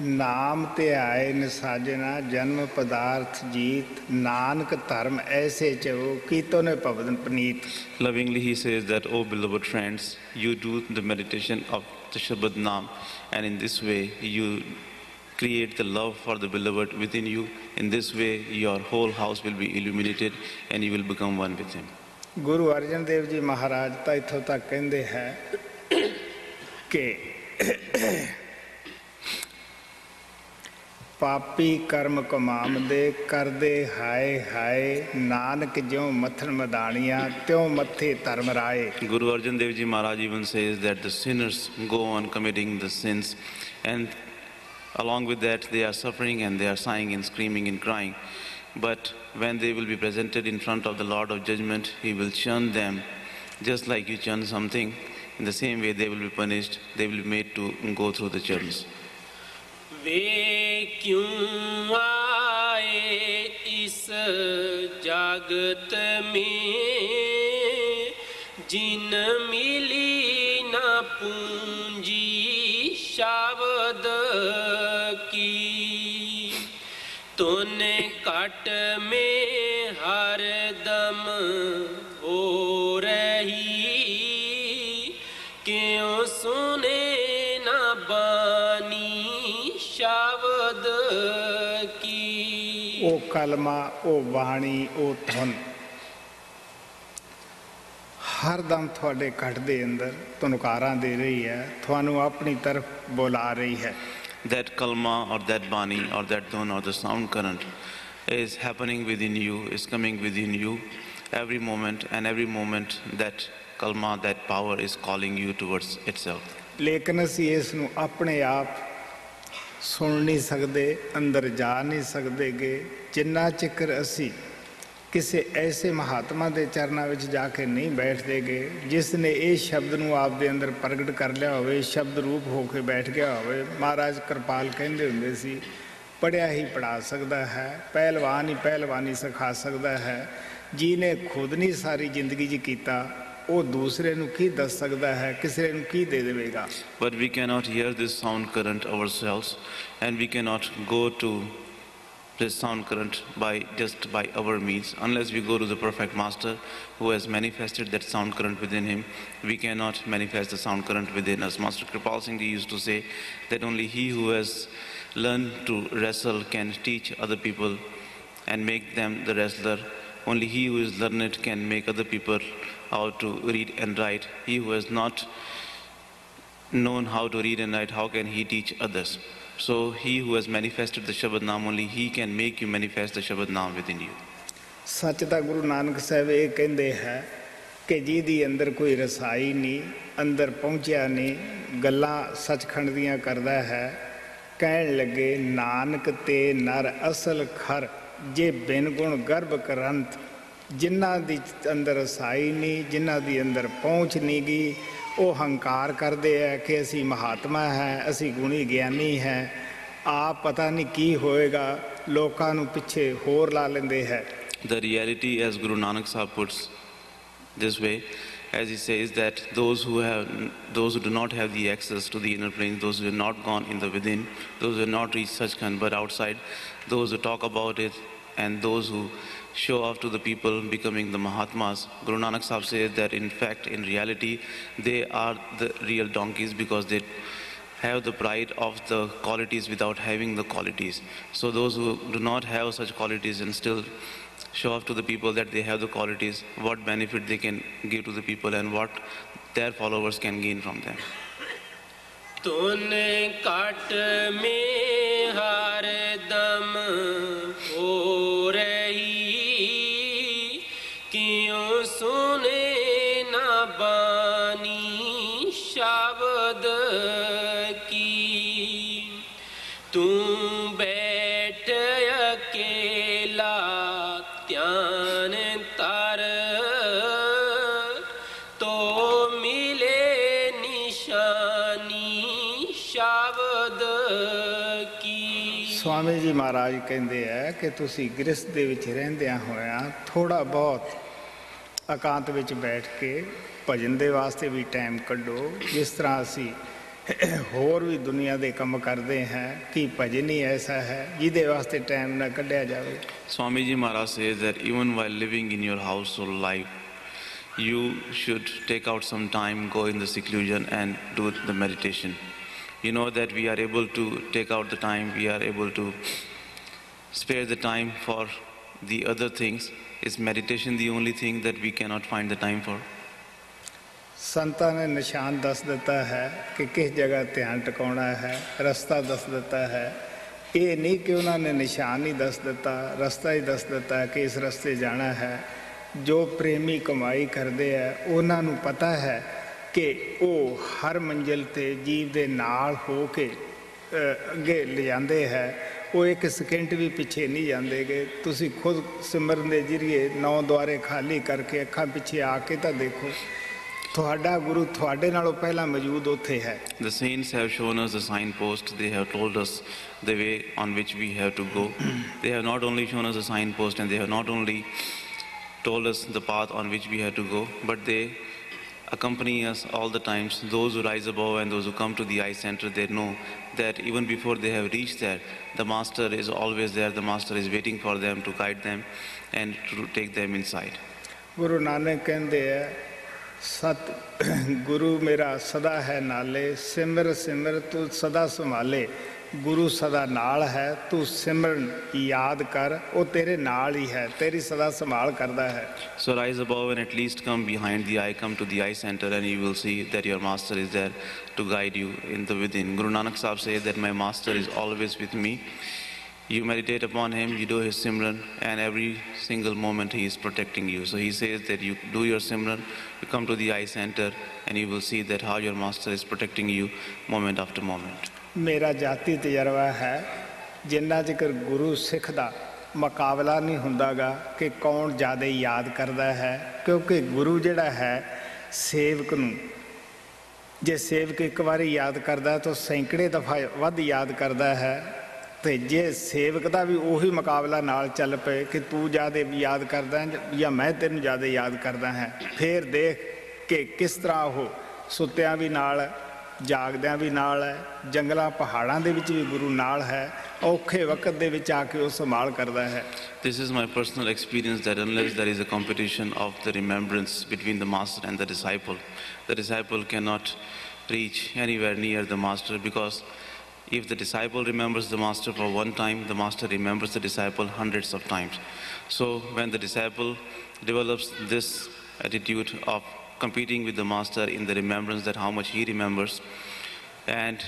नाम ते आए न साजना जन्म पदार्थ जीत, नानक धर्म ऐसे चो कीतो ने पवन Paneet. Lovingly he says that, O beloved friends, you do the meditation of the Shabad Naam, and in this way you create the love for the beloved within you. In this way your whole house will be illuminated and you will become one with him. Guru Arjan Dev ji महाराज तो इत्थों तक कहते हैं कि ਪਾਪੀ ਕਰਮ ਕਮਾਮਦੇ ਕਰਦੇ ਹਾਏ ਹਾਏ ਨਾਨਕ ਜਿਉ ਮੱਥਨ ਮਦਾਣੀਆਂ ਤਿਉ ਮੱਥੇ ਧਰਮ ਰਾਏ. Guru Arjan Dev Ji Maharaj even says that the sinners go on committing the sins, and along with that they are suffering and they are sighing and screaming and crying. But when they will be presented in front of the Lord of Judgment, He will churn them just like you churn something. In the same way they will be punished, they will be made to go through the churns. वे क्यों आए इस जगत में जिन मिली न पूंजी शब्द की तूने कट में हर दम हो रही क्यों सुने न बानी शब्द की. ਉਹ ਕਲਮਾ, ਉਹ ਬਾਣੀ, ਉਹ ਧੁਨ ਹਰ ਦਮ ਤੁਹਾਡੇ ਘਟ ਦੇ ਅੰਦਰ ਤੁਨਕਾਰਾਂ ਦੇ ਰਹੀ ਹੈ, ਤੁਹਾਨੂੰ ਆਪਣੀ ਤਰਫ ਬੁਲਾ ਰਹੀ ਹੈ. That kalma or that bani or that dhun or the sound current is happening within you, is coming within you every moment, and every moment that kalma, that power is calling you towards itself. ਲੇਕਿਨ ਅਸੀਂ ਇਸ ਨੂੰ ਆਪਣੇ ਆਪ ਸੁਣ ਨਹੀਂ ਸਕਦੇ, ਅੰਦਰ ਜਾ ਨਹੀਂ ਸਕਦੇ ਗੇ ਜਿੰਨਾ ਚਿਰ ਅਸੀਂ ਕਿਸੇ ਐਸੇ ਮਹਾਤਮਾ ਦੇ ਚਰਨਾਂ ਵਿੱਚ ਜਾ ਕੇ ਨਹੀਂ ਬੈਠਦੇ ਗੇ ਜਿਸ ਨੇ ਇਹ ਸ਼ਬਦ ਨੂੰ ਆਪ ਦੇ ਅੰਦਰ ਪ੍ਰਗਟ ਕਰ ਲਿਆ ਹੋਵੇ, ਸ਼ਬਦ ਰੂਪ ਹੋ ਕੇ ਬੈਠ ਗਿਆ ਹੋਵੇ. ਮਹਾਰਾਜ ਕਿਰਪਾਲ ਕਹਿੰਦੇ ਹੁੰਦੇ ਸੀ, ਪੜ੍ਹਿਆ ਹੀ ਪੜ੍ਹਾ ਸਕਦਾ ਹੈ, ਪਹਿਲਵਾਨ ਹੀ ਪਹਿਲਵਾਨੀ ਸਿਖਾ ਸਕਦਾ ਹੈ. ਜਿਹਨੇ ਖੁਦ ਨਹੀਂ ਸਾਰੀ ਜ਼ਿੰਦਗੀ 'ਚ ਕੀਤਾ ਉਹ ਦੂਸਰੇ ਨੂੰ ਕੀ ਦੱਸ ਸਕਦਾ ਹੈ, ਕਿਸੇ ਨੂੰ ਕੀ ਦੇ ਦੇਵੇਗਾ. But we cannot hear this sound current ourselves, and we cannot go to this sound current just by our means. Unless we go to the perfect master who has manifested that sound current within him, we cannot manifest the sound current within us. Master Kripal Singh Ji used to say that only he who has learned to wrestle can teach other people and make them the wrestler. Only he who is learned can make other people how to read and write. He who has not known how to read and write, how can he teach others? So he who has manifested the Shabad Naam, only he can make you manifest the Shabad Naam within you. ਸੱਚ ਤਾਂ ਗੁਰੂ ਨਾਨਕ ਸਾਹਿਬ ਇਹ ਕਹਿੰਦੇ ਹੈ ਕਿ ਜਿਹਦੀ ਅੰਦਰ ਕੋਈ ਰਸਾਈ ਨਹੀਂ, ਅੰਦਰ ਪਹੁੰਚਿਆ ਨਹੀਂ, ਗੱਲਾਂ ਸੱਚਖੰਡ ਦੀਆਂ ਕਰਦਾ ਹੈ. ਕਹਿਣ ਲੱਗੇ ਨਾਨਕ ਤੇ ਨਰ ਅਸਲ ਖਰ ਜੇ ਬਿਨ ਗੁਣ ਗਰਭ ਕਰੰਤ. ਜਿਨ੍ਹਾਂ ਦੀ ਅੰਦਰ ਰਸਾਈ ਨਹੀਂ, ਜਿਨ੍ਹਾਂ ਦੀ ਅੰਦਰ ਪਹੁੰਚ ਨਹੀਂ ਗਈ, ਉਹ ਹੰਕਾਰ ਕਰਦੇ ਹੈ ਕਿ ਅਸੀਂ ਮਹਾਤਮਾ ਹੈ, ਅਸੀਂ ਗੁਣੀ ਗਿਆਨੀ ਹੈ. ਆਪ ਪਤਾ ਨਹੀਂ ਕੀ ਹੋਏਗਾ, ਲੋਕਾਂ ਨੂੰ ਪਿੱਛੇ ਹੋਰ ਲਾ ਲੈਂਦੇ ਹੈ. The reality, as Guru Nanak Sahib puts this way, as he says that those who do not have the access to the inner planes, those who have not gone in the within, those who have not reached Sachkhand but outside, those who talk about it and those who show off to the people becoming the Mahatmas, Guru Nanak Sahib says that in fact, in reality, they are the real donkeys because they have the pride of the qualities without having the qualities. So those who do not have such qualities and still show off to the people that they have the qualities, what benefit they can give to the people and what their followers can gain from them. तूने काट में हर दम हो रही क्यों सुने न बानी शब्द की. तू बैठ अकेला ध्यान तर तो मिले निशानी शब्द की. ਸਵਾਮੀ ਜੀ ਮਹਾਰਾਜ ਕਹਿੰਦੇ ਹੈ ਕਿ ਤੁਸੀਂ ਗ੍ਰਸਥ ਦੇ ਵਿੱਚ ਰਹਿੰਦਿਆਂ ਹੋਇਆਂ ਥੋੜ੍ਹਾ ਬਹੁਤ ਇਕਾਂਤ ਵਿੱਚ ਬੈਠ ਕੇ ਭਜਨ ਦੇ ਵਾਸਤੇ ਵੀ ਟਾਈਮ ਕੱਢੋ. ਜਿਸ ਤਰ੍ਹਾਂ ਅਸੀਂ ਹੋਰ ਵੀ ਦੁਨੀਆ ਦੇ ਕੰਮ ਕਰਦੇ ਹਾਂ, ਕਿ ਭਜਨ ਹੀ ਐਸਾ ਹੈ ਜਿਹਦੇ ਵਾਸਤੇ ਟਾਈਮ ਨਾ ਕੱਢਿਆ ਜਾਵੇ. Swami Ji Maharaj says that even while living in your household life, you should take out some time, go in the seclusion and do the meditation. You know that we are able to take out the time, we are able to spare the time for the other things. Is meditation the only thing that we cannot find the time for? ਸੰਤਾਂ ਨੇ ਨਿਸ਼ਾਨ ਦੱਸ ਦਿੱਤਾ ਹੈ ਕਿ ਕਿਸ ਜਗ੍ਹਾ ਧਿਆਨ ਟਿਕਾਉਣਾ ਹੈ, ਰਸਤਾ ਦੱਸ ਦਿੱਤਾ ਹੈ. ਇਹ ਨਹੀਂ ਕਿ ਉਹਨਾਂ ਨੇ ਨਿਸ਼ਾਨ ਹੀ ਦੱਸ ਦਿੱਤਾ, ਰਸਤਾ ਹੀ ਦੱਸ ਦਿੱਤਾ ਕਿ ਇਸ ਰਸਤੇ ਜਾਣਾ ਹੈ। ਜੋ ਪ੍ਰੇਮੀ ਕਮਾਈ ਕਰਦੇ ਆ ਉਹਨਾਂ ਨੂੰ ਪਤਾ ਹੈ ਕਿ ਉਹ ਹਰ ਮੰਜ਼ਿਲ 'ਤੇ ਜੀਵ ਦੇ ਨਾਲ ਹੋ ਕੇ ਅੱਗੇ ਲਿਜਾਂਦੇ ਹੈ। ਉਹ ਇੱਕ ਸਕਿੰਟ ਵੀ ਪਿੱਛੇ ਨਹੀਂ ਜਾਂਦੇ ਗੇ। ਤੁਸੀਂ ਖੁਦ ਸਿਮਰਨ ਦੇ ਜ਼ਰੀਏ 9 ਦੁਆਰੇ ਖਾਲੀ ਕਰਕੇ ਅੱਖਾਂ ਪਿੱਛੇ ਆ ਕੇ ਤਾਂ ਦੇਖੋ, ਤੁਹਾਡਾ ਗੁਰੂ ਤੁਹਾਡੇ ਨਾਲੋਂ ਪਹਿਲਾਂ ਮੌਜੂਦ ਉੱਥੇ ਹੈ। The saints have shown us the signpost. They have told us the way on which we have to go. They have not only shown us the signpost, and they have not only told us the path on which we have to go, but they accompany us all the times. Those who rise above and those who come to the eye center, they know that even before they have reached there, the master is always there. The master is waiting for them to guide them and to take them inside. Guru Nanak ਕਹਿੰਦੇ ਆ, ਸਤ ਗੁਰੂ ਮੇਰਾ ਸਦਾ ਹੈ ਨਾਲੇ, ਸਿਮਰ ਸਿਮਰ ਤੂੰ ਸਦਾ ਸੰਭਾਲੇ। ਗੁਰੂ ਸਦਾ ਨਾਲ ਹੈ, ਤੂੰ ਸਿਮਰਨ ਯਾਦ ਕਰ, ਉਹ ਤੇਰੇ ਨਾਲ ਹੀ ਹੈ, ਤੇਰੀ ਸਦਾ ਸੰਭਾਲ ਕਰਦਾ ਹੈ। So rise above and at least come behind the eye, come to the eye center, and you will see that your master is there to guide you in the within. Guru Nanak Sahib says that my master is always with me. You meditate upon him, you do his Simran, and every single moment he is protecting you. So he says that you do your Simran, you come to the eye center, and you will see that how your master is protecting you moment after moment. ਮੇਰਾ ਜਾਤੀ ਤਜਰਬਾ ਹੈ, ਜਿੰਨਾ ਚਿਰ ਗੁਰੂ ਸਿੱਖ ਦਾ ਮੁਕਾਬਲਾ ਨਹੀਂ ਹੁੰਦਾਗਾ ਕਿ ਕੌਣ ਜ਼ਿਆਦਾ ਯਾਦ ਕਰਦਾ ਹੈ, ਕਿਉਂਕਿ ਗੁਰੂ ਜਿਹੜਾ ਹੈ ਸੇਵਕ ਨੂੰ, ਜੇ ਸੇਵਕ ਇੱਕ ਵਾਰੀ ਯਾਦ ਕਰਦਾ ਤਾਂ ਸੈਂਕੜੇ ਦਫਾ ਵੱਧ ਯਾਦ ਕਰਦਾ ਹੈ। ਅਤੇ ਜੇ ਸੇਵਕ ਦਾ ਵੀ ਉਹੀ ਮੁਕਾਬਲਾ ਨਾਲ ਚੱਲ ਪਏ ਕਿ ਤੂੰ ਜ਼ਿਆਦਾ ਯਾਦ ਕਰਦਾ ਜਾਂ ਮੈਂ ਤੈਨੂੰ ਜ਼ਿਆਦਾ ਯਾਦ ਕਰਦਾ ਹਾਂ, ਫਿਰ ਦੇਖ ਕਿ ਕਿਸ ਤਰ੍ਹਾਂ ਉਹ ਸੁੱਤਿਆਂ ਵੀ ਨਾਲ, ਜਾਗਦਿਆਂ ਵੀ ਨਾਲ ਹੈ, ਜੰਗਲਾਂ ਪਹਾੜਾਂ ਦੇ ਵਿੱਚ ਵੀ ਗੁਰੂ ਨਾਲ ਹੈ, ਔਖੇ ਵਕਤ ਦੇ ਵਿੱਚ ਆ ਕੇ ਉਹ ਸੰਭਾਲ ਕਰਦਾ ਹੈ। This is my personal experience that unless there is a competition of the remembrance between the master and the disciple cannot reach anywhere near the master, because if the disciple remembers the master for one time, the master remembers the disciple hundreds of times. So when the disciple develops this attitude of competing with the master in the remembrance that how much he remembers, and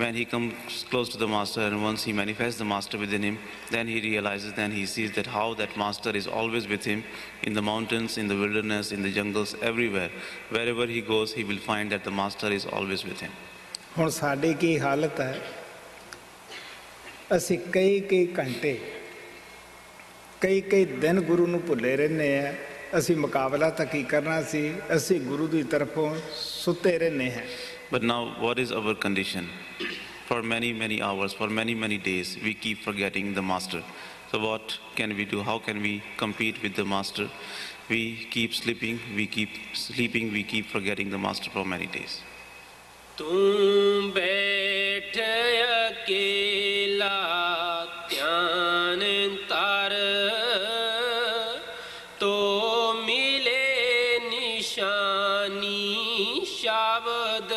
when he comes close to the master and once he manifests the master within him, then he realizes, then he sees that how that master is always with him in the mountains, in the wilderness, in the jungles, everywhere. Wherever he goes, he will find that the master is always with him. ਹੁਣ ਸਾਡੀ ਕੀ ਹਾਲਤ ਹੈ, ਅਸੀਂ ਕਈ ਘੰਟੇ ਕਈ ਦਿਨ ਗੁਰੂ ਨੂੰ ਭੁੱਲੇ ਰਹਿੰਦੇ ਆ। ਅਸੀਂ ਮੁਕਾਬਲਾ ਤਾਂ ਕੀ ਕਰਨਾ ਸੀ, ਅਸੀਂ ਗੁਰੂ ਦੀ ਤਰਫੋਂ ਸੁੱਤੇ ਰਹਿੰਦੇ ਹਾਂ। But now what is our condition? For many hours, for many days, we keep forgetting the master. So what can we do? How can we compete with the master? We keep sleeping, we keep forgetting the master for many days. तू बैठ अकेला ध्यान तार, तो मिले निशानी शब्द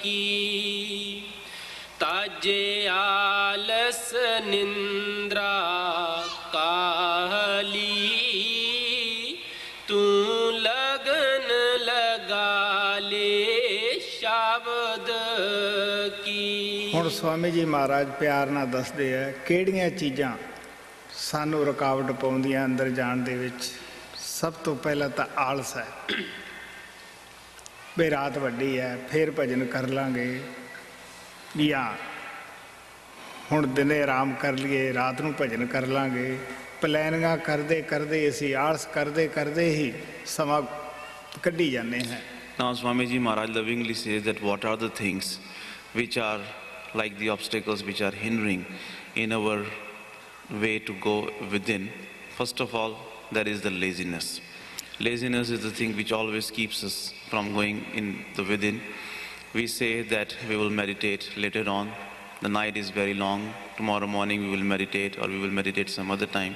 की। ताजे आलस निंद्रा काली, तू लगन लगा ले शब्द की। ਹੁਣ ਸਵਾਮੀ ਜੀ ਮਹਾਰਾਜ ਪਿਆਰ ਨਾਲ ਦੱਸਦੇ ਆ ਕਿਹੜੀਆਂ ਚੀਜ਼ਾਂ ਸਾਨੂੰ ਰੁਕਾਵਟ ਪਾਉਂਦੀਆਂ ਅੰਦਰ ਜਾਣ ਦੇ ਵਿੱਚ। ਸਭ ਤੋਂ ਪਹਿਲਾਂ ਤਾਂ ਆਲਸ ਹੈ, ਵੀ ਰਾਤ ਵੱਡੀ ਹੈ ਫਿਰ ਭਜਨ ਕਰ ਲਾਂਗੇ, ਜਾਂ ਹੁਣ ਦਿਨੇ ਆਰਾਮ ਕਰ ਲਈਏ ਰਾਤ ਨੂੰ ਭਜਨ ਕਰ ਲਾਂਗੇ। ਪਲੈਨਿੰਗਾਂ ਕਰਦੇ ਅਸੀਂ ਆਲਸ ਕਰਦੇ ਹੀ ਸਮਾਂ ਕੱਢੀ ਜਾਂਦੇ ਹਾਂ। Now Swami Ji Maharaj lovingly says that what are the things which are like the obstacles which are hindering in our way to go within. First of all, there is the laziness. Laziness is the thing which always keeps us from going in the within. We say that we will meditate later on. The night is very long. Tomorrow morning we will meditate, or we will meditate some other time.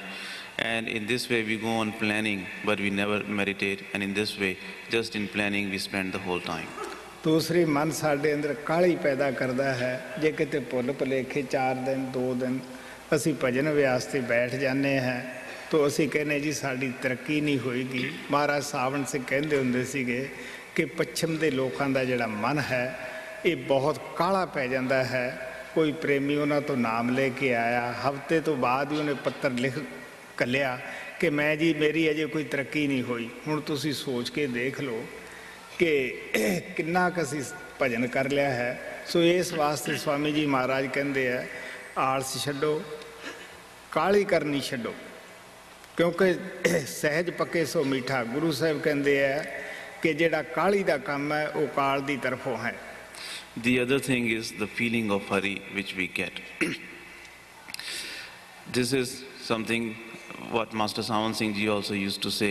And in this way we go on planning, but we never meditate. And in this way, just in planning, we spend the whole time. दूसरी मन साढ़े अंदर काली पैदा करता है। जे किते भुल भुलेखे 4 दिन 2 दिन असी भजन अभ्यास से बैठ जाने हैं तो असी कहने जी साड़ी तरक्की नहीं होएगी। महाराज सावन सिंह कहते हुंदे सीगे कि पश्चिम के लोगों का जिहड़ा मन है ये बहुत काला पै जाता है। ਕੋਈ ਪ੍ਰੇਮੀ ਉਹਨਾਂ ਤੋਂ ਨਾਮ ਲੈ ਕੇ ਆਇਆ, ਹਫ਼ਤੇ ਤੋਂ ਬਾਅਦ ਹੀ ਉਹਨੇ ਪੱਤਰ ਲਿਖ ਘੱਲਿਆ ਕਿ ਮੈਂ ਜੀ ਮੇਰੀ ਅਜੇ ਕੋਈ ਤਰੱਕੀ ਨਹੀਂ ਹੋਈ। ਹੁਣ ਤੁਸੀਂ ਸੋਚ ਕੇ ਦੇਖ ਲਓ ਕਿ ਕਿੰਨਾ ਕੁ ਅਸੀਂ ਭਜਨ ਕਰ ਲਿਆ ਹੈ। ਸੋ ਇਸ ਵਾਸਤੇ ਸਵਾਮੀ ਜੀ ਮਹਾਰਾਜ ਕਹਿੰਦੇ ਆ, ਆਲਸ ਛੱਡੋ, ਕਾਹਲੀ ਕਰਨੀ ਛੱਡੋ, ਕਿਉਂਕਿ ਸਹਿਜ ਪੱਕੇ ਸੋ ਮਿੱਠਾ। ਗੁਰੂ ਸਾਹਿਬ ਕਹਿੰਦੇ ਆ ਕਿ ਜਿਹੜਾ ਕਾਹਲੀ ਦਾ ਕੰਮ ਹੈ ਉਹ ਕਾਲ ਦੀ ਤਰਫੋਂ ਹੈ। The other thing is the feeling of hurry which we get. This is something what Master Sawan Singh Ji also used to say,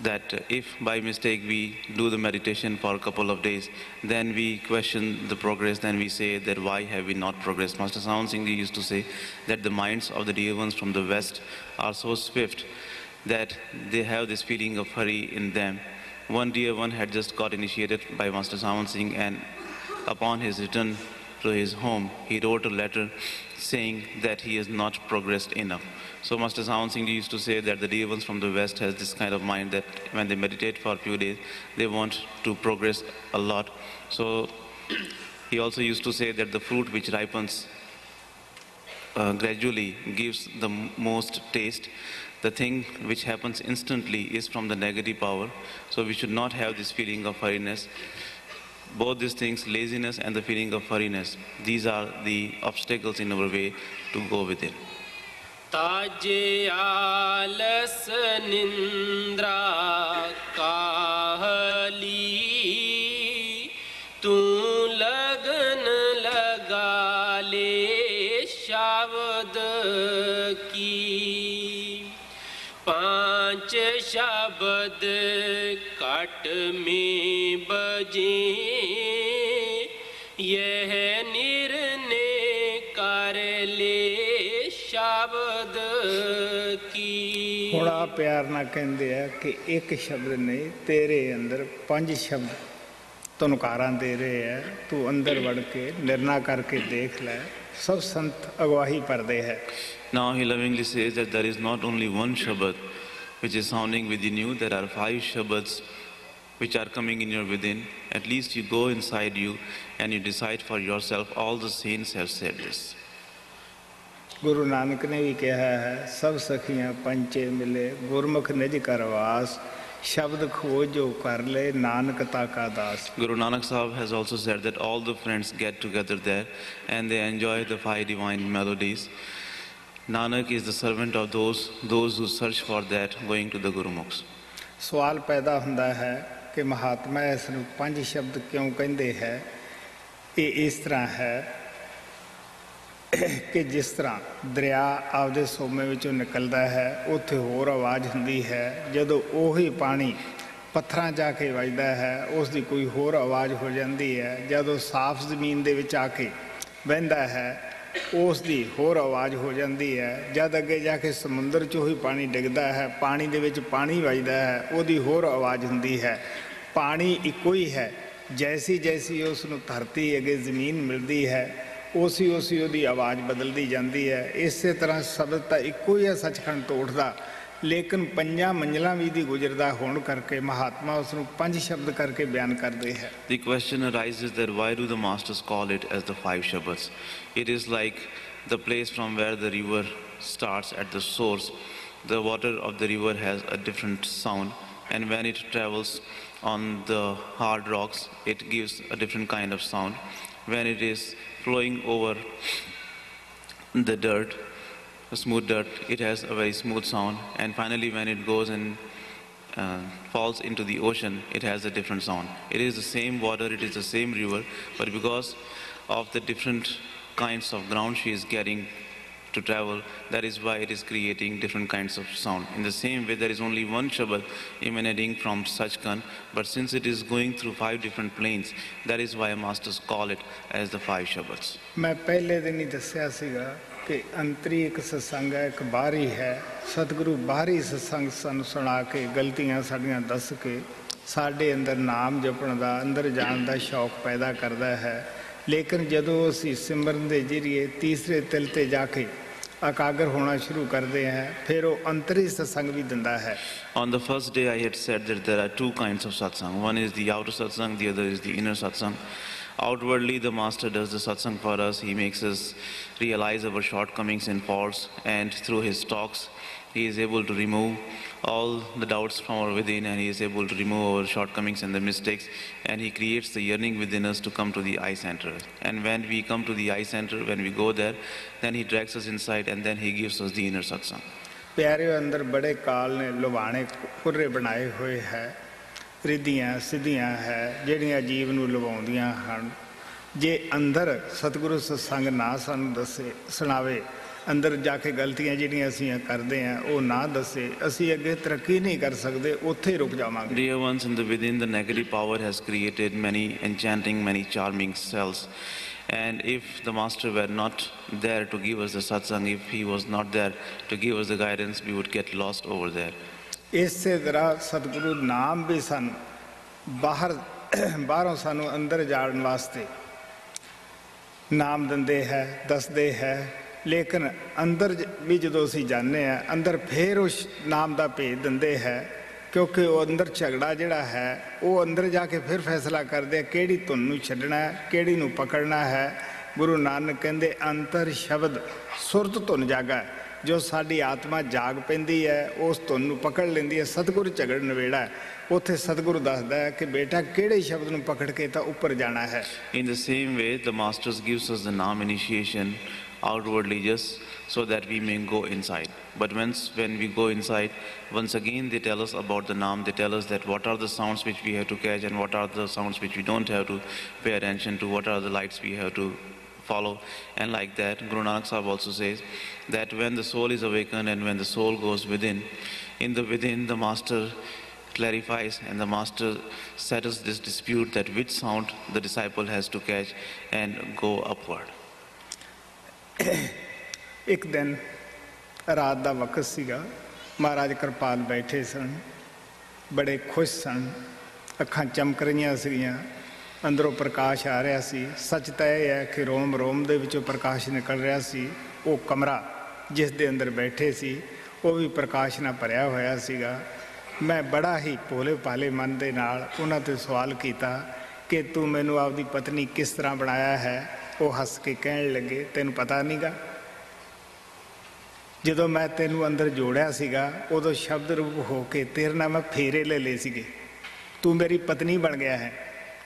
that if by mistake we do the meditation for a couple of days, then we question the progress, then we say that why have we not progressed. Master Sawan Singh Ji used to say that the minds of the dear ones from the West are so swift that they have this feeling of hurry in them. One dear one had just got initiated by Master Sawan Singh, and upon his return to his home, he wrote a letter saying that he has not progressed enough. So Master Sawan Singh Ji used to say that the dear ones from the West has this kind of mind that when they meditate for a few days, they want to progress a lot. So he also used to say that the fruit which ripens gradually gives the most taste. The thing which happens instantly is from the negative power. So we should not have this feeling of hurriness. Both these things, laziness and the feeling of hurriness, these are the obstacles in our way to go within. ताजे आलस निंद्रा काहली, तू लगन लगा ले शब्द की। पांच शब्द कट में बजे, यह निर्णय कर ले शब्द की। थोड़ा प्यार ना कहते हैं कि एक शब्द नहीं, तेरे अंदर 5 शब्द तुनकारा दे रहे हैं, तू अंदर बढ़ के निर्णय करके देख ले। सब संत अगवाही परदे है। Now he lovingly says that there is not only one Shabad which is sounding within you, there are 5 Shabads which are coming in your within. At least you go inside you and you decide for yourself. All the saints have said this. Guru Nanak ने भी कहा है, सब सखियां पंचे मिले, गुरमुख निज कर वास, शब्द खोजो कर ले, नानक ताका दास। Guru Nanak Sahib has also said that all the friends get together there and they enjoy the 5 divine melodies. Nanak is the servant of those who search for that, going to the Gurumukhs. सवाल पैदा ਹੁੰਦਾ है कि महात्मा इस ਨੂੰ 5 शब्द क्यों कहते हैं। ये इस तरह है कि जिस तरह दरिया आपदे सोमे विचों निकलदा है, उत्थे होर आवाज़ हुंदी है, जदों ओही पानी पत्थरां जाके वजदा है उस दी कोई होर आवाज़ हो जाती है, जदों साफ ज़मीन दे विच आके बहिंदा है उस दी होर आवाज़ हो जाती है, जद अगे जाके समुंदर चों ही पानी डिगदा है, पानी दे विच पानी वजदा है, उहदी होर आवाज़ हुंदी है। पानी इक्को ही है, जैसी जैसी उस नूं धरती अगे ज़मीन मिलती है उसी उसी उहदी आवाज़ बदलती जाती है। इस तरह शब्द तो इक्को ही है सचखंड तो उठदा, लेकिन 5 मंजिलां भी दी गुजरदा होण करके महात्मा उस नूं 5 शब्द करके बयान करते हैं। The question arises that why do the masters call it as the 5 Shabads? It is like the place from where the river starts at the source. The water of the river has a different sound, and when it travels on the hard rocks, it gives a different kind of sound. When it is flowing over the dirt, smooth dirt, it has a very smooth sound, and finally when it goes and falls into the ocean, it has a different sound. It is the same water, it is the same river, but because of the different kinds of ground she is getting to travel, that is why it is creating different kinds of sound. In the same way, there is only one Shabad emanating from Sachkhand, but since it is going through 5 different planes, that is why masters call it as the 5 Shabads. मैं पहले दिन ही दस्या सीगा कि अंतरी एक सत्संग है, एक बाहरी है। सतगुरु बाहरी सत्संग सानू सुना के गलतियां साड़ियां दस के साडे अंदर नाम जपण दा अंदर जाण दा शौक पैदा करदा है, लेकिन जदों असीं सिमरन दे जरिए तीसरे तिल ते जाके एकाग्र होना शुरू करते हैं, फिर वो अंतरी सत्संग भी दिंदा है। On the first day I had said that there are 2 kinds of satsang. One is the outer satsang, the other is the inner satsang. Outwardly, the Master does the satsang for us. He makes us realize our shortcomings and faults, and through his talks, he is able to remove all the doubts from our within, and he is able to remove our shortcomings and the mistakes, and he creates the yearning within us to come to the eye center. And when we come to the eye center, when we go there, then he drags us inside, and then he gives us the inner satsang. प्यारे अंदर बड़े काल ने लुभाने खुरे बनाए हुए है, रिद्धियाँ सिद्धियाँ है ਜਿਹੜੀਆਂ ਜੀਵ ਨੂੰ ਲਵਾਉਂਦੀਆਂ ਹਨ। ਜੇ ਅੰਦਰ ਸਤਿਗੁਰੂ ਸਤਸੰਗ ਨਾ ਸਾਨੂੰ ਦੱਸੇ ਸੁਣਾਵੇ, ਅੰਦਰ ਜਾ ਕੇ ਗਲਤੀਆਂ ਜਿਹੜੀਆਂ ਅਸੀਂ ਕਰਦੇ ਹਾਂ ਉਹ ਨਾ ਦੱਸੇ, ਅਸੀਂ ਅੱਗੇ ਤਰੱਕੀ ਨਹੀਂ ਕਰ ਸਕਦੇ, ਉੱਥੇ ਹੀ ਰੁਕ ਜਾਵਾਂਗੇ। Dear ones, in the within, the negative power has created many enchanting, many charming cells. And if the Master were not there to give us the satsang, if he was not there to give us the guidance, we would get lost over there. ਇਸੇ ਤਰ੍ਹਾਂ ਸਤਿਗੁਰੂ ਨਾਮ ਵੀ ਸਾਨੂੰ ਬਾਹਰੋਂ ਸਾਨੂੰ ਅੰਦਰ ਜਾਣ ਵਾਸਤੇ ਨਾਮ ਦਿੰਦੇ ਹੈ, ਦੱਸਦੇ ਹੈ, ਲੇਕਿਨ ਅੰਦਰ ਵੀ ਜਦੋਂ ਅਸੀਂ ਜਾਂਦੇ ਹਾਂ ਅੰਦਰ ਫਿਰ ਉਸ ਨਾਮ ਦਾ ਭੇਦ ਦਿੰਦੇ ਹੈ, ਕਿਉਂਕਿ ਉਹ ਅੰਦਰ ਝਗੜਾ ਜਿਹੜਾ ਹੈ ਉਹ ਅੰਦਰ ਜਾ ਕੇ ਫਿਰ ਫੈਸਲਾ ਕਰਦੇ ਕਿਹੜੀ ਧੁਨ ਨੂੰ ਛੱਡਣਾ ਹੈ, ਕਿਹੜੀ ਨੂੰ ਪਕੜਨਾ ਹੈ। ਗੁਰੂ ਨਾਨਕ ਕਹਿੰਦੇ ਅੰਤਰ ਸ਼ਬਦ ਸੁਰਤ ਧੁਨ ਜਾਗਾ, ਜੋ ਸਾਡੀ ਆਤਮਾ ਜਾਗ ਪੈਂਦੀ ਹੈ ਉਸ ਧੁਨ ਨੂੰ ਪਕੜ ਲੈਂਦੀ ਹੈ। ਸਤਿਗੁਰੂ ਝਗੜ ਨਵੇੜਾ, ਉੱਥੇ ਸਤਿਗੁਰੂ ਦੱਸਦਾ ਹੈ ਕਿ ਬੇਟਾ ਕਿਹੜੇ ਸ਼ਬਦ ਨੂੰ ਪਕੜ ਕੇ ਤਾਂ ਉੱਪਰ ਜਾਣਾ ਹੈ। In the same way, the Masters gives us the Naam initiation outwardly just so that we may go inside. But when we go inside, once again they tell us about the Naam. They tell us that what are the sounds which we have to catch and what are the sounds which we don't have to pay attention to, what are the lights we have to follow. And like that, Guru Nanak Sahib also says that when the soul is awakened and when the soul goes within, in the within the Master clarifies and the Master settles this dispute that which sound the disciple has to catch and go upward. ਇੱਕ ਦਿਨ ਰਾਤ ਦਾ ਵਕਤ ਸੀਗਾ, ਮਹਾਰਾਜ ਕਿਰਪਾਲ ਬੈਠੇ ਸਨ, ਬੜੇ ਖੁਸ਼ ਸਨ, ਅੱਖਾਂ ਚਮਕ ਰਹੀਆਂ ਸੀਗੀਆਂ, ਅੰਦਰੋਂ ਪ੍ਰਕਾਸ਼ ਆ ਰਿਹਾ ਸੀ। ਸੱਚ ਤਾਂ ਇਹ ਹੈ ਕਿ ਰੋਮ ਰੋਮ ਦੇ ਵਿੱਚੋਂ ਪ੍ਰਕਾਸ਼ ਨਿਕਲ ਰਿਹਾ ਸੀ। ਉਹ ਕਮਰਾ ਜਿਸ ਦੇ ਅੰਦਰ ਬੈਠੇ ਸੀ ਉਹ ਵੀ ਪ੍ਰਕਾਸ਼ ਨਾਲ ਭਰਿਆ ਹੋਇਆ ਸੀਗਾ। ਮੈਂ ਬੜਾ ਹੀ ਭੋਲੇ ਭਾਲੇ ਮਨ ਦੇ ਨਾਲ ਉਹਨਾਂ ਤੋਂ ਸਵਾਲ ਕੀਤਾ ਕਿ ਤੂੰ ਮੈਨੂੰ ਆਪਦੀ ਪਤਨੀ ਕਿਸ ਤਰ੍ਹਾਂ ਬਣਾਇਆ ਹੈ। ਉਹ ਹੱਸ ਕੇ ਕਹਿਣ ਲੱਗੇ ਤੈਨੂੰ ਪਤਾ ਨਹੀਂਗਾ, ਜਦੋਂ ਮੈਂ ਤੈਨੂੰ ਅੰਦਰ ਜੋੜਿਆ ਸੀਗਾ ਉਦੋਂ ਸ਼ਬਦ ਰੂਪ ਹੋ ਕੇ ਤੇਰੇ ਨਾਲ ਮੈਂ ਫੇਰੇ ਲੈ ਲਏ ਸੀਗੇ, ਤੂੰ ਮੇਰੀ ਪਤਨੀ ਬਣ ਗਿਆ ਹੈ।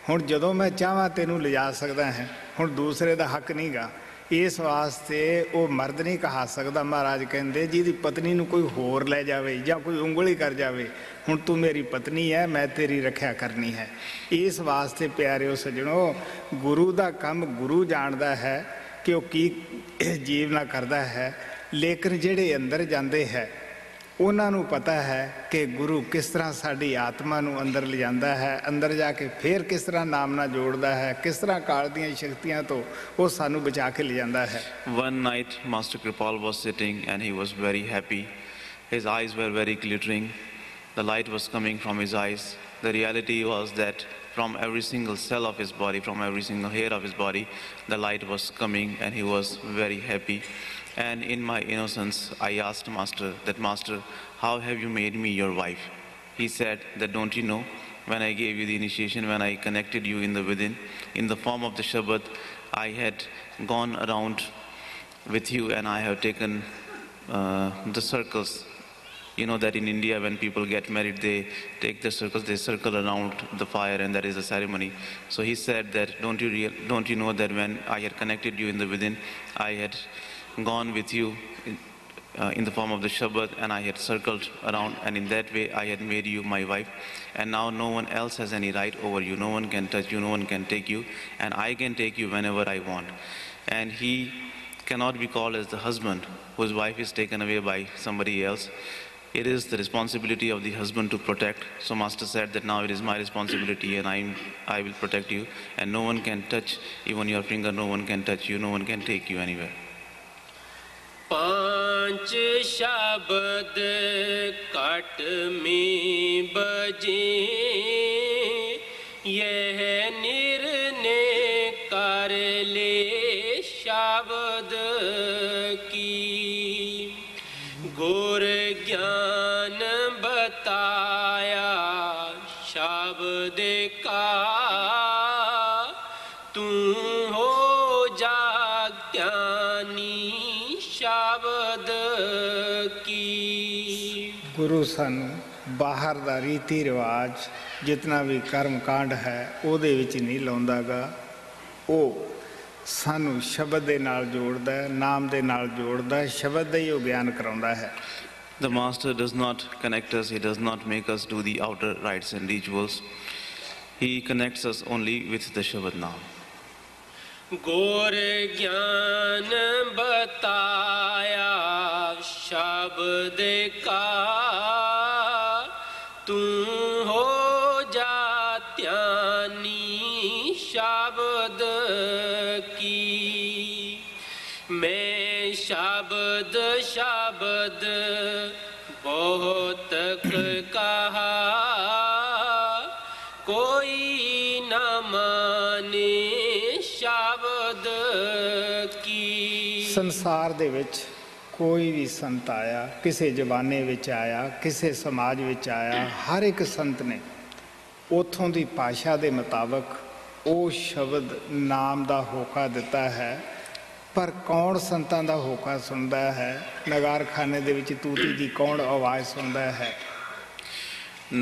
ਹੁਣ ਜਦੋਂ ਮੈਂ ਚਾਹਾਂ ਤੈਨੂੰ ਲਿਜਾ ਸਕਦਾ ਹੈ, ਹੁਣ ਦੂਸਰੇ ਦਾ ਹੱਕ ਨਹੀਂਗਾ। ਇਸ ਵਾਸਤੇ ਉਹ ਮਰਦ ਨਹੀਂ ਕਹਾ ਸਕਦਾ, ਮਹਾਰਾਜ ਕਹਿੰਦੇ ਜਿਹਦੀ ਪਤਨੀ ਨੂੰ ਕੋਈ ਹੋਰ ਲੈ ਜਾਵੇ ਜਾਂ ਕੋਈ ਉਂਗਲੀ ਕਰ ਜਾਵੇ, ਹੁਣ ਤੂੰ ਮੇਰੀ ਪਤਨੀ ਹੈ, ਮੈਂ ਤੇਰੀ ਰੱਖਿਆ ਕਰਨੀ ਹੈ। ਇਸ ਵਾਸਤੇ ਪਿਆਰਿਓ ਸੱਜਣੋ, ਗੁਰੂ ਦਾ ਕੰਮ ਗੁਰੂ ਜਾਣਦਾ ਹੈ ਕਿ ਉਹ ਕੀ ਜੀਵ ਨਾਲ ਕਰਦਾ ਹੈ, ਲੇਕਿਨ ਜਿਹੜੇ ਅੰਦਰ ਜਾਂਦੇ ਹੈ ਉਹਨਾਂ ਨੂੰ ਪਤਾ ਹੈ ਕਿ ਗੁਰੂ ਕਿਸ ਤਰ੍ਹਾਂ ਸਾਡੀ ਆਤਮਾ ਨੂੰ ਅੰਦਰ ਲਿਜਾਂਦਾ ਹੈ, ਅੰਦਰ ਜਾ ਕੇ ਫਿਰ ਕਿਸ ਤਰ੍ਹਾਂ ਨਾਮ ਨਾਲ ਜੋੜਦਾ ਹੈ, ਕਿਸ ਤਰ੍ਹਾਂ ਕਾਲ ਦੀਆਂ ਸ਼ਕਤੀਆਂ ਤੋਂ ਉਹ ਸਾਨੂੰ ਬਚਾ ਕੇ ਲਿਜਾਂਦਾ ਹੈ। One night Master Kripal was sitting and he was very happy. His eyes were very glittering. The light was coming from his eyes. The reality was that from every single cell of his body, from every single hair of his body, the light was coming and he was very happy. And in my innocence, I asked Master that, Master, how have you made me your wife? He said that, don't you know, when I gave you the initiation, when I connected you in the within, in the form of the Shabad, I had gone around with you and I have taken the circles. You know that in India when people get married, they take the circles, they circle around the fire and that is a ceremony. So he said that, don't you know that when I had connected you in the within, I had gone with you in the form of the Shabad and I had circled around, and in that way I had made you my wife, and now no one else has any right over you, no one can touch you, no one can take you, and I can take you whenever I want. And he cannot be called as the husband whose wife is taken away by somebody else. It is the responsibility of the husband to protect. So Master said that now it is my responsibility and I will protect you, and no one can touch even your finger, no one can touch you, no one can take you anywhere. पांच शब्द cut में बजे, यह निर्णय कर ले शब्द की। गुर ज्ञान बताया शब्द का, तू ਸ਼ਬਦ ਕੀ। ਗੁਰੂ ਸਾਨੂੰ ਬਾਹਰ ਦਾ ਰੀਤੀ ਰਿਵਾਜ ਜਿਤਨਾ ਵੀ ਕਰਮ ਕਾਂਡ ਹੈ ਉਹਦੇ ਵਿੱਚ ਨਹੀਂ ਲਾਉਂਦਾਗਾ, ਉਹ ਸਾਨੂੰ ਸ਼ਬਦ ਦੇ ਨਾਲ ਜੋੜਦਾ ਹੈ, ਨਾਮ ਦੇ ਨਾਲ ਜੋੜਦਾ ਹੈ, ਸ਼ਬਦ ਦਾ ਹੀ ਉਹ ਗਿਆਨ ਕਰਾਉਂਦਾ ਹੈ। The Master does not connect us, he does not make us do the outer rites and rituals. He connects us only with the Shabad Naam. ਗੁਰ ਗਿਆਨ ਬਤਾਇਆ ਸ਼ਬਦ ਕਾ, ਤੂੰ ਹੋ ਜਾ ਧਿਆਨੀ ਸ਼ਬਦ ਕੀ। ਮੈਂ ਸ਼ਬਦ ਸ਼ਬਦ ਬਹੁਤ ਕਹਾ, ਕੋਈ ਨਾ ਮਾਨੇ ਸ਼ਬਦ ਕੀ। ਸੰਸਾਰ ਦੇ ਵਿੱਚ ਕੋਈ ਵੀ ਸੰਤ ਆਇਆ, ਕਿਸੇ ਜ਼ਮਾਨੇ ਵਿੱਚ ਆਇਆ, ਕਿਸੇ ਸਮਾਜ ਵਿੱਚ ਆਇਆ, ਹਰ ਇੱਕ ਸੰਤ ਨੇ ਉੱਥੋਂ ਦੀ ਭਾਸ਼ਾ ਦੇ ਮੁਤਾਬਕ ਉਹ ਸ਼ਬਦ ਨਾਮ ਦਾ ਹੋਕਾ ਦਿੱਤਾ ਹੈ। ਪਰ ਕੌਣ ਸੰਤਾਂ ਦਾ ਹੋਕਾ ਸੁਣਦਾ ਹੈ? ਨਗਾਰਖਾਨੇ ਦੇ ਵਿੱਚ ਤੂਤੀ ਦੀ ਕੌਣ ਆਵਾਜ਼ ਸੁਣਦਾ ਹੈ?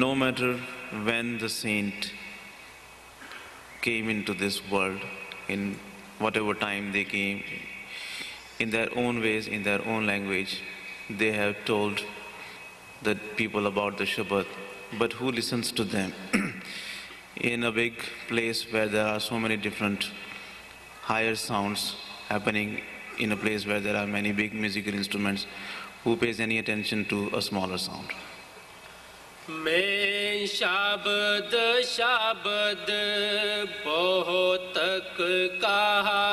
No matter when the saint came into this world, in whatever time they came, in their own ways, in their own language, they have told the people about the Shabad. But who listens to them? In a big place where there are so many different higher sounds happening, in a place where there are many big musical instruments, who pays any attention to a smaller sound? मैं शब्द शब्द बहुत कहा,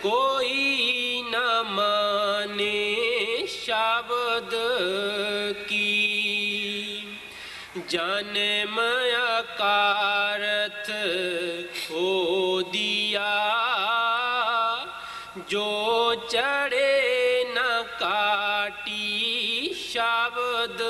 कोई न माने शब्द की। जन्म अकारथ हो दिया, जो चढ़े न काटी ਸ਼ਬਦ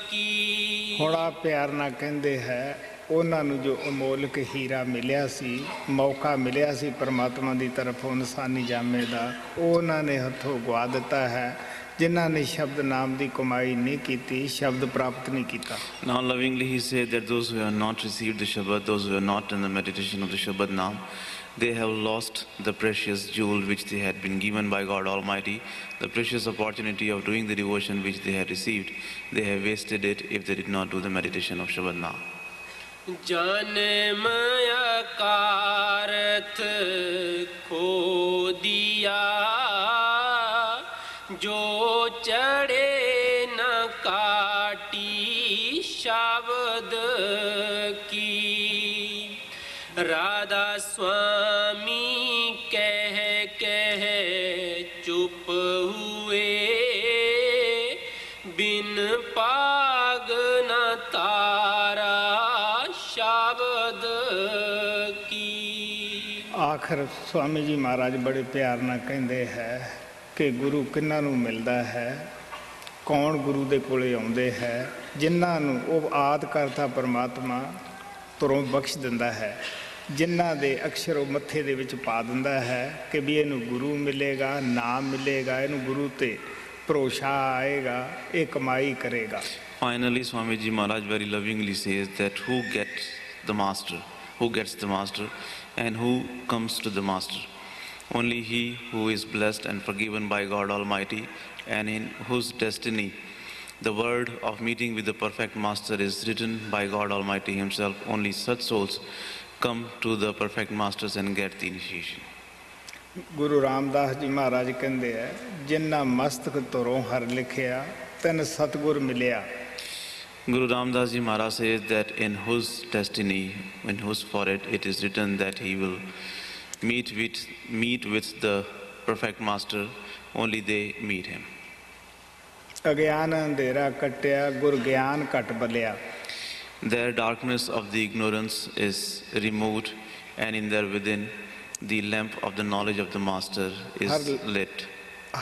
ਕੀ। ਹੁਣ ਆ ਪਿਆਰ ਨਾਲ ਕਹਿੰਦੇ ਹੈ ਉਹਨਾਂ ਨੂੰ ਜੋ ਅਮੋਲਕ ਹੀਰਾ ਮਿਲਿਆ ਸੀ, ਮੌਕਾ ਮਿਲਿਆ ਸੀ ਪਰਮਾਤਮਾ ਦੀ ਤਰਫੋਂ ਇਨਸਾਨੀ ਜਾਮੇ ਦਾ, ਉਹ ਉਹਨਾਂ ਨੇ ਹੱਥੋਂ ਗਵਾ ਦਿੱਤਾ ਹੈ। ਜਿਨ੍ਹਾਂ ਨੇ ਸ਼ਬਦ ਨਾਮ ਦੀ ਕਮਾਈ ਨਹੀਂ ਕੀਤੀ, ਸ਼ਬਦ ਪ੍ਰਾਪਤ ਨਹੀਂ ਕੀਤਾ। Now lovingly he said that those who have not received the Shabad, those who are not in the meditation of the Shabad Naam, they have lost the precious jewel which they had been given by God Almighty, the precious opportunity of doing the devotion which they had received. They have wasted it if they did not do the meditation of Shabad Naam. जन्म अकारथ खो दिया, जो चढ़े न काटी शब्द की। राधा स्वामी कह चुप हुए, बिन पाग न तारा शब्द की। ਆਖਰ ਸਵਾਮੀ ਜੀ ਮਹਾਰਾਜ ਬੜੇ ਪਿਆਰ ਨਾਲ ਕਹਿੰਦੇ ਹੈ ਕਿ ਗੁਰੂ ਕਿਹਨਾਂ ਨੂੰ ਮਿਲਦਾ ਹੈ, ਕੌਣ ਗੁਰੂ ਦੇ ਕੋਲੇ ਆਉਂਦੇ ਹੈ? ਜਿਨ੍ਹਾਂ ਨੂੰ ਉਹ ਆਦ ਕਰਤਾ ਪਰਮਾਤਮਾ ਤੁਰੋਂ ਬਖਸ਼ ਦਿੰਦਾ ਹੈ, ਜਿਨ੍ਹਾਂ ਦੇ ਅਕਸ਼ਰ ਉਹ ਮੱਥੇ ਦੇ ਵਿੱਚ ਪਾ ਦਿੰਦਾ ਹੈ ਕਿ ਵੀ ਇਹਨੂੰ ਗੁਰੂ ਮਿਲੇਗਾ, ਨਾਮ ਮਿਲੇਗਾ, ਇਹਨੂੰ ਗੁਰੂ ਤੇ ਭਰੋਸਾ ਆਏਗਾ, ਇਹ ਕਮਾਈ ਕਰੇਗਾ। Finally, Swamiji Maharaj very lovingly says that who gets the master and who comes to the master? Only he who is blessed and forgiven by God Almighty, and in whose destiny the word of meeting with the perfect master is written by God Almighty himself. Only such souls come to the perfect masters and get the initiation. Guru Ramdas ji ਮਹਾਰਾਜ ਕਹਿੰਦੇ ਹੈ, ਜਿਨ੍ਹਾਂ ਮਸਤਕ ਧੁਰੋਂ ਹਰ ਲਿਖਿਆ, ਤੈਨ ਸਤਿਗੁਰ ਮਿਲਿਆ। Guru Ramdas Ji Maharaj says that in whose destiny, in whose forehead it is written that he will meet with the perfect master, only they meet him. ਅਗਿਆਨ ਅੰਧੇਰਾ ਕੱਟਿਆ, ਗੁਰ ਗਿਆਨ ਘਟ ਬਲਿਆ। Their darkness of the ignorance is removed, and in their within the lamp of the knowledge of the master is lit.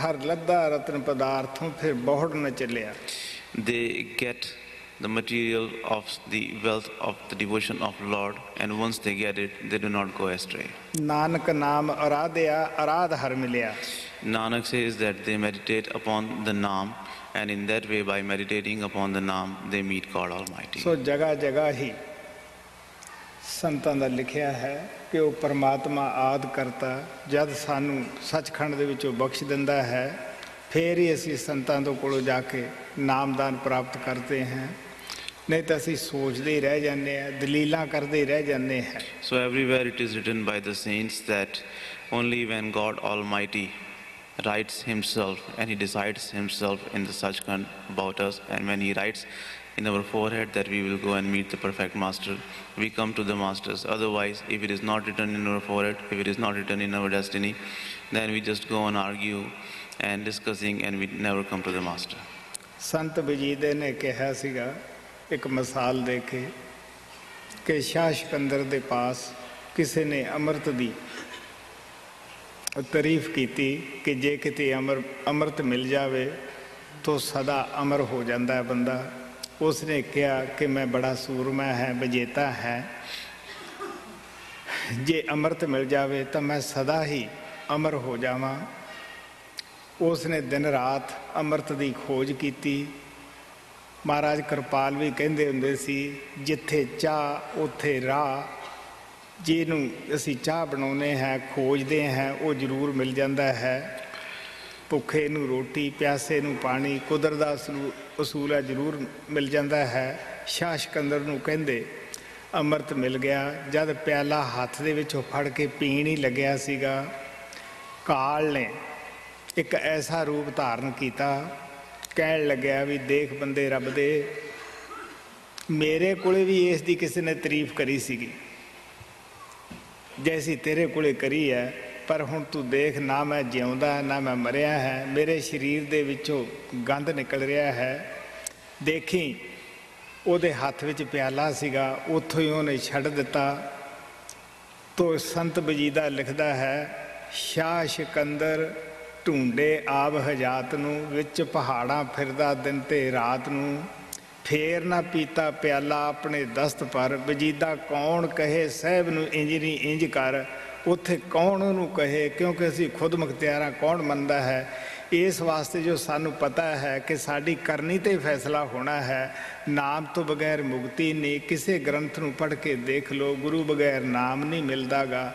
ਹਰ ਲੱਦਾ ਰਤਨ ਪਦਾਰਥੋਂ ਫਿਰ ਬਹੁੜ ਨ ਚੱਲਿਆ। They get the material of the wealth of the devotion of Lord, and once they get it, they do not go astray. Nanak ਨਾਮ ਅਰਾਧਿਆ, ਅਰਾਧ ਹਰ ਮਿਲਿਆ। Nanak says that they meditate upon the Naam, and in that way, by meditating upon the Naam, they meet God Almighty. ਸੋ ਜਗ੍ਹਾ ਜਗ੍ਹਾ ਹੀ ਸੰਤਾਂ ਦਾ ਲਿਖਿਆ ਹੈ ਕਿ ਉਹ ਪਰਮਾਤਮਾ ਆਦਿ ਕਰਤਾ ਜਦ ਸਾਨੂੰ ਸੱਚਖੰਡ ਦੇ ਵਿੱਚੋਂ ਬਖਸ਼ ਦਿੰਦਾ ਹੈ ਫਿਰ ਹੀ ਅਸੀਂ ਸੰਤਾਂ ਤੋਂ ਕੋਲੋਂ ਜਾ ਕੇ ਨਾਮਦਾਨ ਪ੍ਰਾਪਤ ਕਰਦੇ ਹਾਂ ਨਹੀਂ ਤਾਂ ਅਸੀਂ ਸੋਚਦੇ ਹੀ ਰਹਿ ਜਾਂਦੇ ਹਾਂ ਦਲੀਲਾਂ ਕਰਦੇ ਹੀ ਰਹਿ ਜਾਂਦੇ ਹਾਂ So everywhere it is written by the saints that only when God Almighty writes himself and he decides himself in the Sachkhand about us, and when he writes in our forehead that we will go and meet the perfect master, we come to the masters. Otherwise, if it is not written in our forehead, if it is not written in our destiny, then we just go on argue and discussing and we never come to the master. ਸੰਤ ਵਜੀਦੇ ਨੇ ਕਿਹਾ ਸੀਗਾ ਇੱਕ ਮਿਸਾਲ ਦੇ ਕੇ ਕਿ ਸ਼ਾਹ ਸਿਕੰਦਰ ਦੇ ਪਾਸ ਕਿਸੇ ਨੇ ਅੰਮ੍ਰਿਤ ਦੀ ਤਾਰੀਫ ਕੀਤੀ ਕਿ ਜੇ ਕਿਤੇ ਅੰਮ੍ਰਿਤ ਮਿਲ ਜਾਵੇ ਤਾਂ ਸਦਾ ਅਮਰ ਹੋ ਜਾਂਦਾ ਹੈ ਬੰਦਾ ਉਸਨੇ ਕਿਹਾ ਕਿ ਮੈਂ ਬੜਾ ਸੂਰਮਾ ਹੈ ਵਿਜੇਤਾ ਹੈ ਜੇ ਅੰਮ੍ਰਿਤ ਮਿਲ ਜਾਵੇ ਤਾਂ ਮੈਂ ਸਦਾ ਹੀ ਅਮਰ ਹੋ ਜਾਵਾਂ ਉਸਨੇ ਦਿਨ ਰਾਤ ਅੰਮ੍ਰਿਤ ਦੀ ਖੋਜ ਕੀਤੀ ਮਹਾਰਾਜ ਕਿਰਪਾਲ ਵੀ ਕਹਿੰਦੇ ਹੁੰਦੇ ਸੀ ਜਿੱਥੇ ਚਾਹ ਉੱਥੇ ਰਾਹ ਜਿਹਨੂੰ ਅਸੀਂ ਚਾਹ ਬਣਾਉਂਦੇ ਹਾਂ ਖੋਜਦੇ ਹਾਂ ਉਹ ਜ਼ਰੂਰ ਮਿਲ ਜਾਂਦਾ ਹੈ ਭੁੱਖੇ ਨੂੰ ਰੋਟੀ ਪਿਆਸੇ ਨੂੰ ਪਾਣੀ ਕੁਦਰਤ ਦਾ ਅਸੂਲ ਹੈ ਜ਼ਰੂਰ ਮਿਲ ਜਾਂਦਾ ਹੈ ਸ਼ਾਹ ਸਿਕੰਦਰ ਨੂੰ ਕਹਿੰਦੇ ਅੰਮ੍ਰਿਤ ਮਿਲ ਗਿਆ ਜਦ ਪਿਆਲਾ ਹੱਥ ਦੇ ਵਿੱਚੋਂ ਫੜ ਕੇ ਪੀਣ ਹੀ ਲੱਗਿਆ ਸੀਗਾ ਕਾਲ ਨੇ ਇੱਕ ਐਸਾ ਰੂਪ ਧਾਰਨ ਕੀਤਾ ਕਹਿਣ ਲੱਗਿਆ ਵੀ ਦੇਖ ਬੰਦੇ ਰੱਬ ਦੇ ਮੇਰੇ ਕੋਲੇ ਵੀ ਇਸ ਦੀ ਕਿਸੇ ਨੇ ਤਾਰੀਫ ਕਰੀ ਸੀਗੀ ਜੈਸੀ ਤੇਰੇ ਕੋਲੇ ਕਰੀ ਹੈ ਪਰ ਹੁਣ ਤੂੰ ਦੇਖ ਨਾ ਮੈਂ ਜਿਉਂਦਾ ਨਾ ਮੈਂ ਮਰਿਆ ਹੈ ਮੇਰੇ ਸਰੀਰ ਦੇ ਵਿੱਚੋਂ ਗੰਧ ਨਿਕਲ ਰਿਹਾ ਹੈ ਦੇਖੀ ਉਹਦੇ ਹੱਥ ਵਿੱਚ ਪਿਆਲਾ ਸੀਗਾ ਉੱਥੋਂ ਹੀ ਉਹਨੇ ਛੱਡ ਦਿੱਤਾ ਤੋ ਸੰਤ ਵਜੀਦਾ ਲਿਖਦਾ ਹੈ ਸ਼ਾਹ ਸਿਕੰਦਰ ਢੂੰਡੇ ਆਬ ਹਜਾਤ ਨੂੰ ਵਿੱਚ ਪਹਾੜਾਂ ਫਿਰਦਾ ਦਿਨ ਤੇ ਰਾਤ ਨੂੰ ਫੇਰ ਨਾ ਪੀਤਾ ਪਿਆਲਾ ਆਪਣੇ ਦਸਤ ਪਰ ਵਜੀਦਾ ਕੌਣ ਕਹੇ ਸਾਹਿਬ ਨੂੰ ਇੰਜ ਨਹੀਂ ਇੰਜ ਕਰ ਉੱਥੇ ਕੌਣ ਉਹਨੂੰ ਕਹੇ ਕਿਉਂਕਿ ਅਸੀਂ ਖੁਦ ਮੁਖਤਿਆਰਾਂ ਕੌਣ ਮੰਨਦਾ ਹੈ ਇਸ ਵਾਸਤੇ ਜੋ ਸਾਨੂੰ ਪਤਾ ਹੈ ਕਿ ਸਾਡੀ ਕਰਨੀ 'ਤੇ ਫੈਸਲਾ ਹੋਣਾ ਹੈ ਨਾਮ ਤੋਂ ਬਗੈਰ ਮੁਕਤੀ ਨਹੀਂ ਕਿਸੇ ਗ੍ਰੰਥ ਨੂੰ ਪੜ੍ਹ ਕੇ ਦੇਖ ਲਓ ਗੁਰੂ ਬਗੈਰ ਨਾਮ ਨਹੀਂ ਮਿਲਦਾਗਾ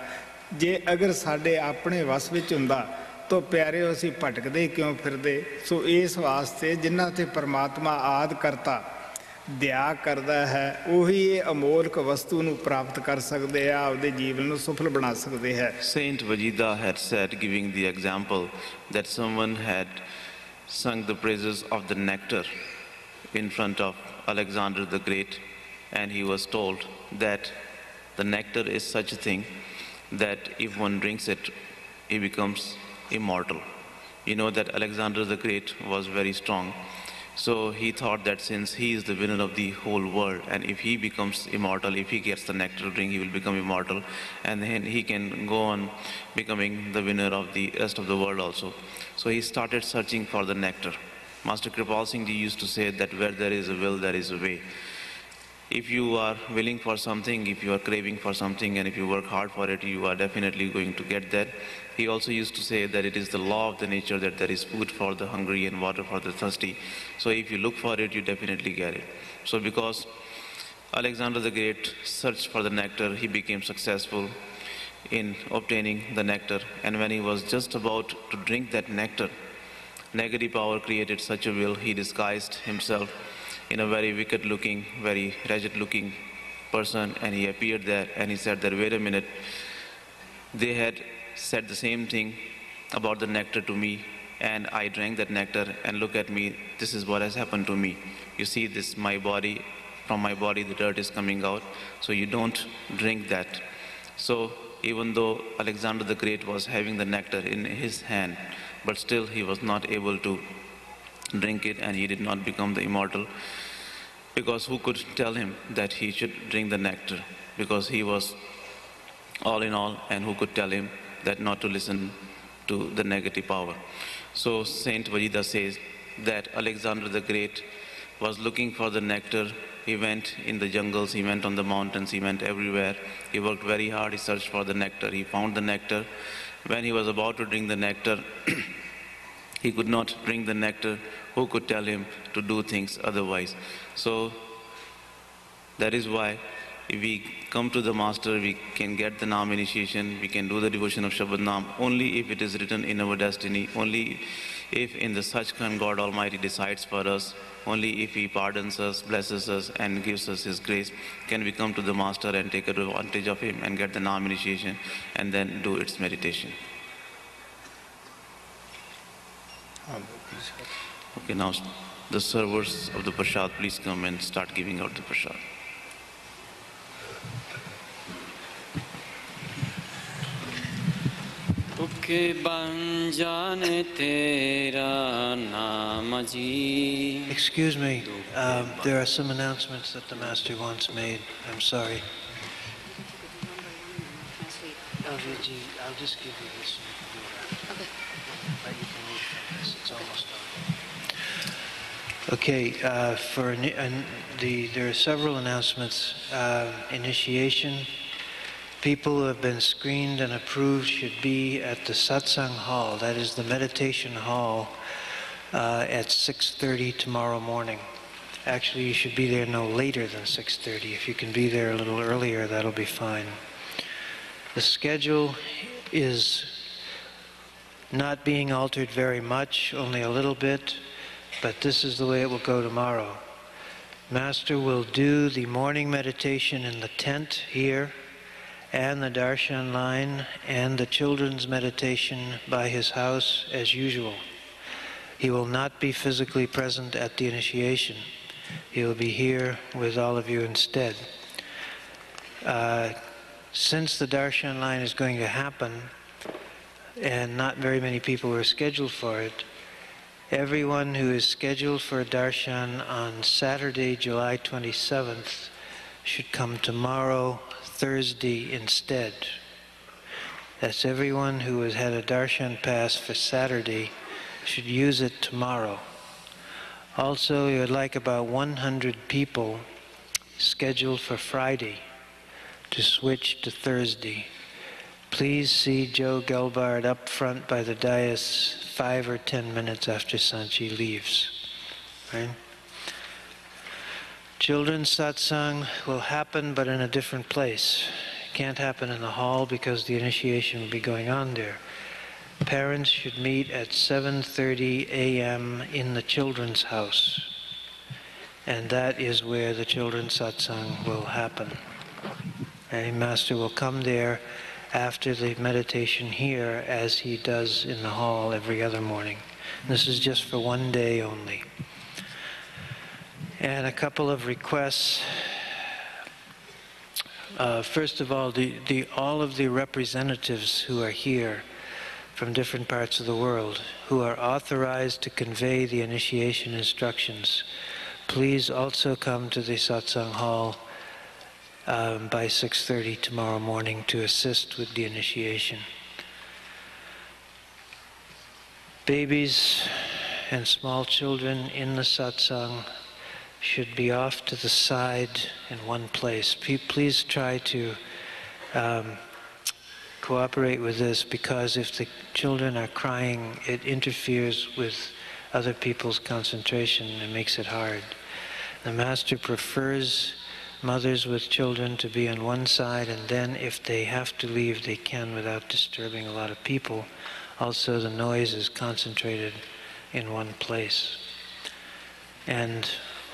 ਜੇ ਅਗਰ ਸਾਡੇ ਆਪਣੇ ਵਸ ਵਿੱਚ ਹੁੰਦਾ ਤਾਂ ਪਿਆਰਿਓ ਅਸੀਂ ਭਟਕਦੇ ਕਿਉਂ ਫਿਰਦੇ ਸੋ ਇਸ ਵਾਸਤੇ ਜਿਨ੍ਹਾਂ 'ਤੇ ਪਰਮਾਤਮਾ ਆਦਿ ਕਰਤਾ ਦਇਆ ਕਰਦਾ ਹੈ ਉਹੀ ਇਹ ਅਮੋਲਕ ਵਸਤੂ ਨੂੰ ਪ੍ਰਾਪਤ ਕਰ ਸਕਦੇ ਆ ਆਪਦੇ ਜੀਵਨ ਨੂੰ ਸਫਲ ਬਣਾ ਸਕਦੇ ਹੈ Saint Vajida had said, giving the example, that someone had sung the praises of the nectar in front of Alexander the Great, and he was told that the nectar is such a thing that if one drinks it, he becomes immortal. You know that Alexander the Great was very strong. So he thought that since he is the winner of the whole world, and if he becomes immortal, if he gets the nectar to drink, he will become immortal, and then he can go on becoming the winner of the rest of the world also. So he started searching for the nectar. Master Kripal Singh Ji used to say that where there is a will, there is a way. If you are willing for something, if you are craving for something, and if you work hard for it, you are definitely going to get that. He also used to say that it is the law of the nature that there is food for the hungry and water for the thirsty. So if you look for it, you definitely get it. So because Alexander the Great searched for the nectar, he became successful in obtaining the nectar. And when he was just about to drink that nectar, negative power created such a will, he disguised himself in a very wicked looking, very wretched looking person, and he appeared there and he said that, wait a minute, they had said the same thing about the nectar to me, and I drank that nectar, and look at me, this is what has happened to me. You see this, my body, from my body the dirt is coming out, so you don't drink that. So even though Alexander the Great was having the nectar in his hand, but still he was not able to drink it, and he did not become the immortal, because who could tell him that he should drink the nectar, because he was all in all, and who could tell him that not to listen to the negative power. So Saint Vajida says that Alexander the Great was looking for the nectar. He went in the jungles, he went on the mountains, he went everywhere. He worked very hard, he searched for the nectar. He found the nectar, when he was about to drink the nectar, he could not drink the nectar. Who could tell him to do things otherwise? So that is why if we come to the Master, we can get the Naam initiation, we can do the devotion of Shabad Naam only if it is written in our destiny, only if in the Sachkhand God Almighty decides for us, only if He pardons us, blesses us and gives us His grace, can we come to the Master and take advantage of Him and get the Naam initiation and then do its meditation. Okay, now the servers of the Prasad, please come and start giving out the Prasad. Excuse me, there are some announcements that the Master wants made. I'm sorry. I'll just give you this. Okay. But you can read from this. It's almost done. Okay, there are several announcements. Initiation. People who have been screened and approved should be at the Satsang Hall, that is the meditation hall, at 6:30 tomorrow morning. Actually, you should be there no later than 6:30. If you can be there a little earlier, that'll be fine. The schedule is not being altered very much, only a little bit, but this is the way it will go tomorrow. Master will do the morning meditation in the tent here, and the darshan line, and the children's meditation by his house as usual. He will not be physically present at the initiation. He will be here with all of you instead. Since the darshan line is going to happen, and not very many people are scheduled for it, everyone who is scheduled for a darshan on Saturday, July 27th, should come tomorrow, Thursday instead. That's everyone who has had a darshan pass for Saturday should use it tomorrow. Also, you would like about 100 people scheduled for Friday to switch to Thursday. Please see Joe Gelbard up front by the dais 5 or 10 minutes after Sanchi leaves. Right? Children's satsang will happen, but in a different place. It can't happen in the hall because the initiation will be going on there. Parents should meet at 7:30 a.m. in the children's house. And that is where the children's satsang will happen. A Master will come there after the meditation here, as he does in the hall every other morning. This is just for one day only. And a couple of requests. First of all, all of the representatives who are here from different parts of the world, who are authorized to convey the initiation instructions, please also come to the satsang hall by 6:30 tomorrow morning to assist with the initiation. Babies and small children in the satsang should be off to the side in one place. Please try to cooperate with this, because if the children are crying, it interferes with other people's concentration and makes it hard. The Master prefers mothers with children to be on one side, and then if they have to leave, they can without disturbing a lot of people. Also, the noise is concentrated in one place. And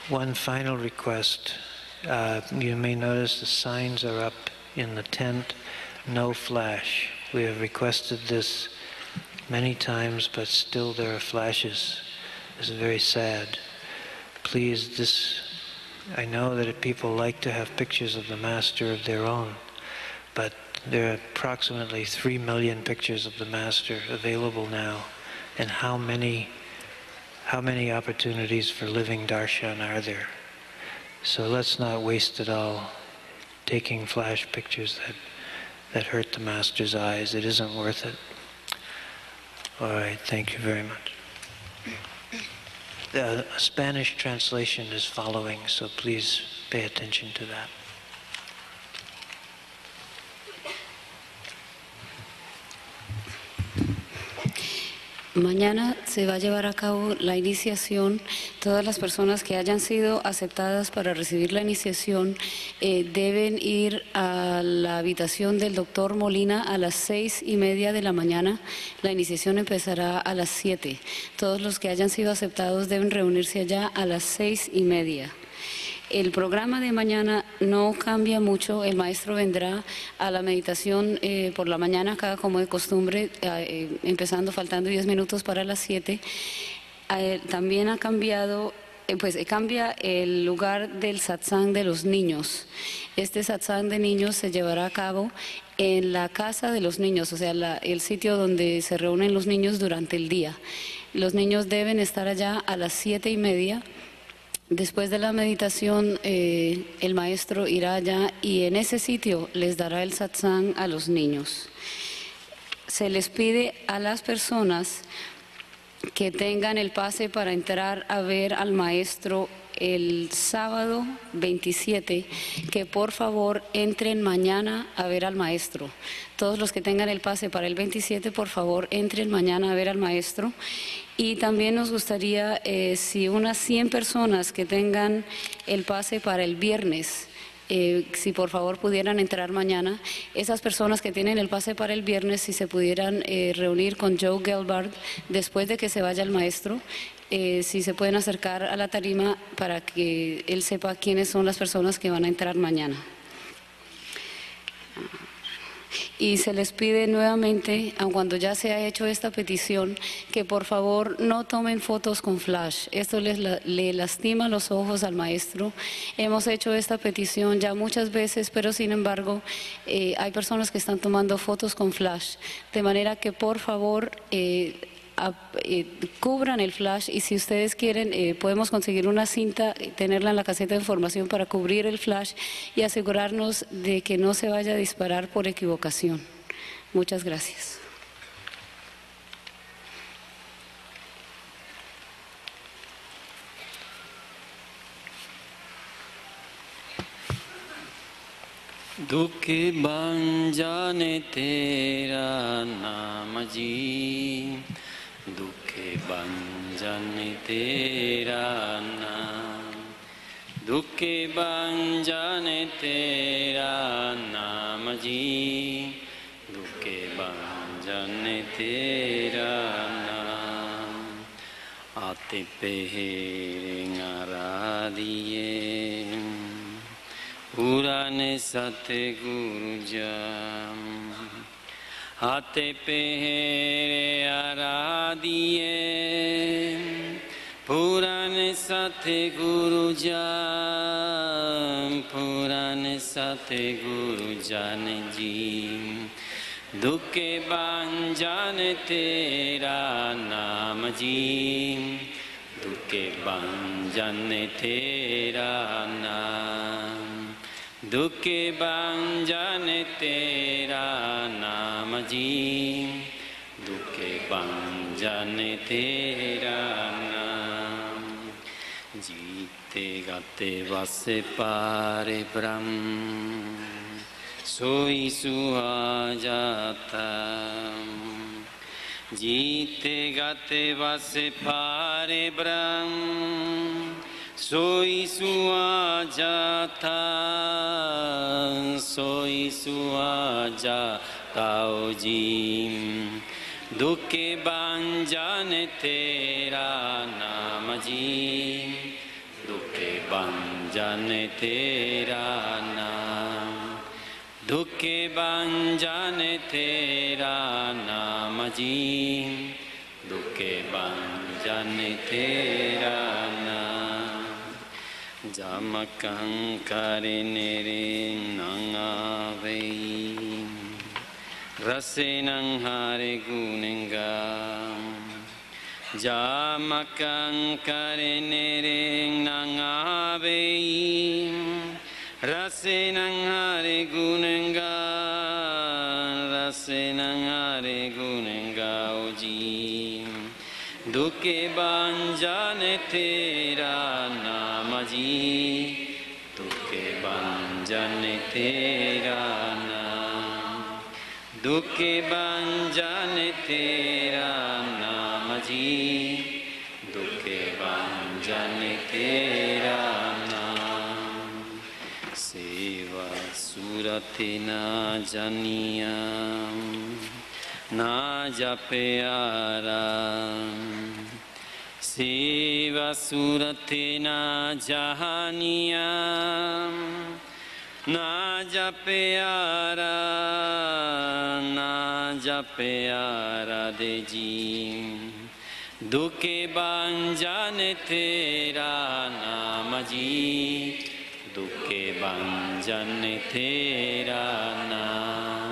one final request, you may notice the signs are up in the tent, no flash. We have requested this many times, but still there are flashes. This is very sad. Please, I know that people like to have pictures of the Master of their own, but there are approximately 3 million pictures of the Master available now, and how many opportunities for living darshan are there? So let's not waste it all taking flash pictures that hurt the Master's eyes. It isn't worth it. All right, thank you very much. The Spanish translation is following, so please pay attention to that. Mañana se va a llevar a cabo la iniciación. Todas las personas que hayan sido aceptadas para recibir la iniciación deben ir a la habitación del doctor Molina a las 6:30 de la mañana. La iniciación empezará a las 7. Todos los que hayan sido aceptados deben reunirse allá a las 6:30. El programa de mañana no cambia mucho. El maestro vendrá a la meditación por la mañana, acá como de costumbre, empezando faltando 10 minutos para las 7. También ha cambiado, cambia el lugar del satsang de los niños. Este satsang de niños se llevará a cabo en la casa de los niños, o sea, el sitio donde se reúnen los niños durante el día. Los niños deben estar allá a las 7:30. Después de la meditación, el maestro irá allá y en ese sitio les dará el satsang a los niños. Se les pide a las personas que tengan el pase para entrar a ver al maestro el sábado 27, que por favor entren mañana a ver al maestro. Todos los que tengan el pase para el 27, por favor entren mañana a ver al maestro. Y también nos gustaría, si unas 100 personas que tengan el pase para el viernes, si por favor pudieran entrar mañana, esas personas que tienen el pase para el viernes, si se pudieran reunir con Joe Gelbard después de que se vaya el maestro, si se pueden acercar a la tarima para que él sepa quiénes son las personas que van a entrar mañana. Y se les pide nuevamente, aun cuando ya se ha hecho esta petición, que por favor no tomen fotos con flash. Esto le lastima los ojos al maestro. Hemos hecho esta petición ya muchas veces, pero sin embargo hay personas que están tomando fotos con flash. De manera que por favor cubran el flash, y si ustedes quieren podemos conseguir una cinta, tenerla en la caseta de información para cubrir el flash y asegurarnos de que no se vaya a disparar por equivocación. Muchas gracias. Dukhe banjane tera namaji, Dukhe banjane tera nam, Dukhe banjane tera namaji, Dukhe banjane tera nam. Ate pehere ngaradiye, Purane Satguru Jam, Ate pehere aradiye, Purane Satguru Jam, Purane Satguru Janji, Dukhe banjane tera namaji, Dukhe banjane tera nam. Dukhe banjane tera namaji, Dukhe banjane tera nam. Jite gate vase pare brahm, soi suhajata. Jite gate vase pare brahm, Soy suajata, soy suajata ojim, Dukhe banjane tera namaji, Dukhe banjane tera nam, Dukhe banjane tera namaji, Dukhe banjane tera nam. Jamakang karinere nangavei, Rasenang hare gunengam. Jamakang karinere nangavei, Rasenang hare gunengam, Rasenang hare gunengauji. Dukhe banjane tera namaji, Dukhe banjane tera nam, Dukhe banjane tera namaji. जी दुखे भंजन तेरा नाम सेवा सुरति ना जनिया ना जप्यारा सेवा सुरति ना जहानिया ना जप्यारा ना जप्यारा दे जी दुखे भंजन तेरा नाम जी दुखे भंजन तेरा नाम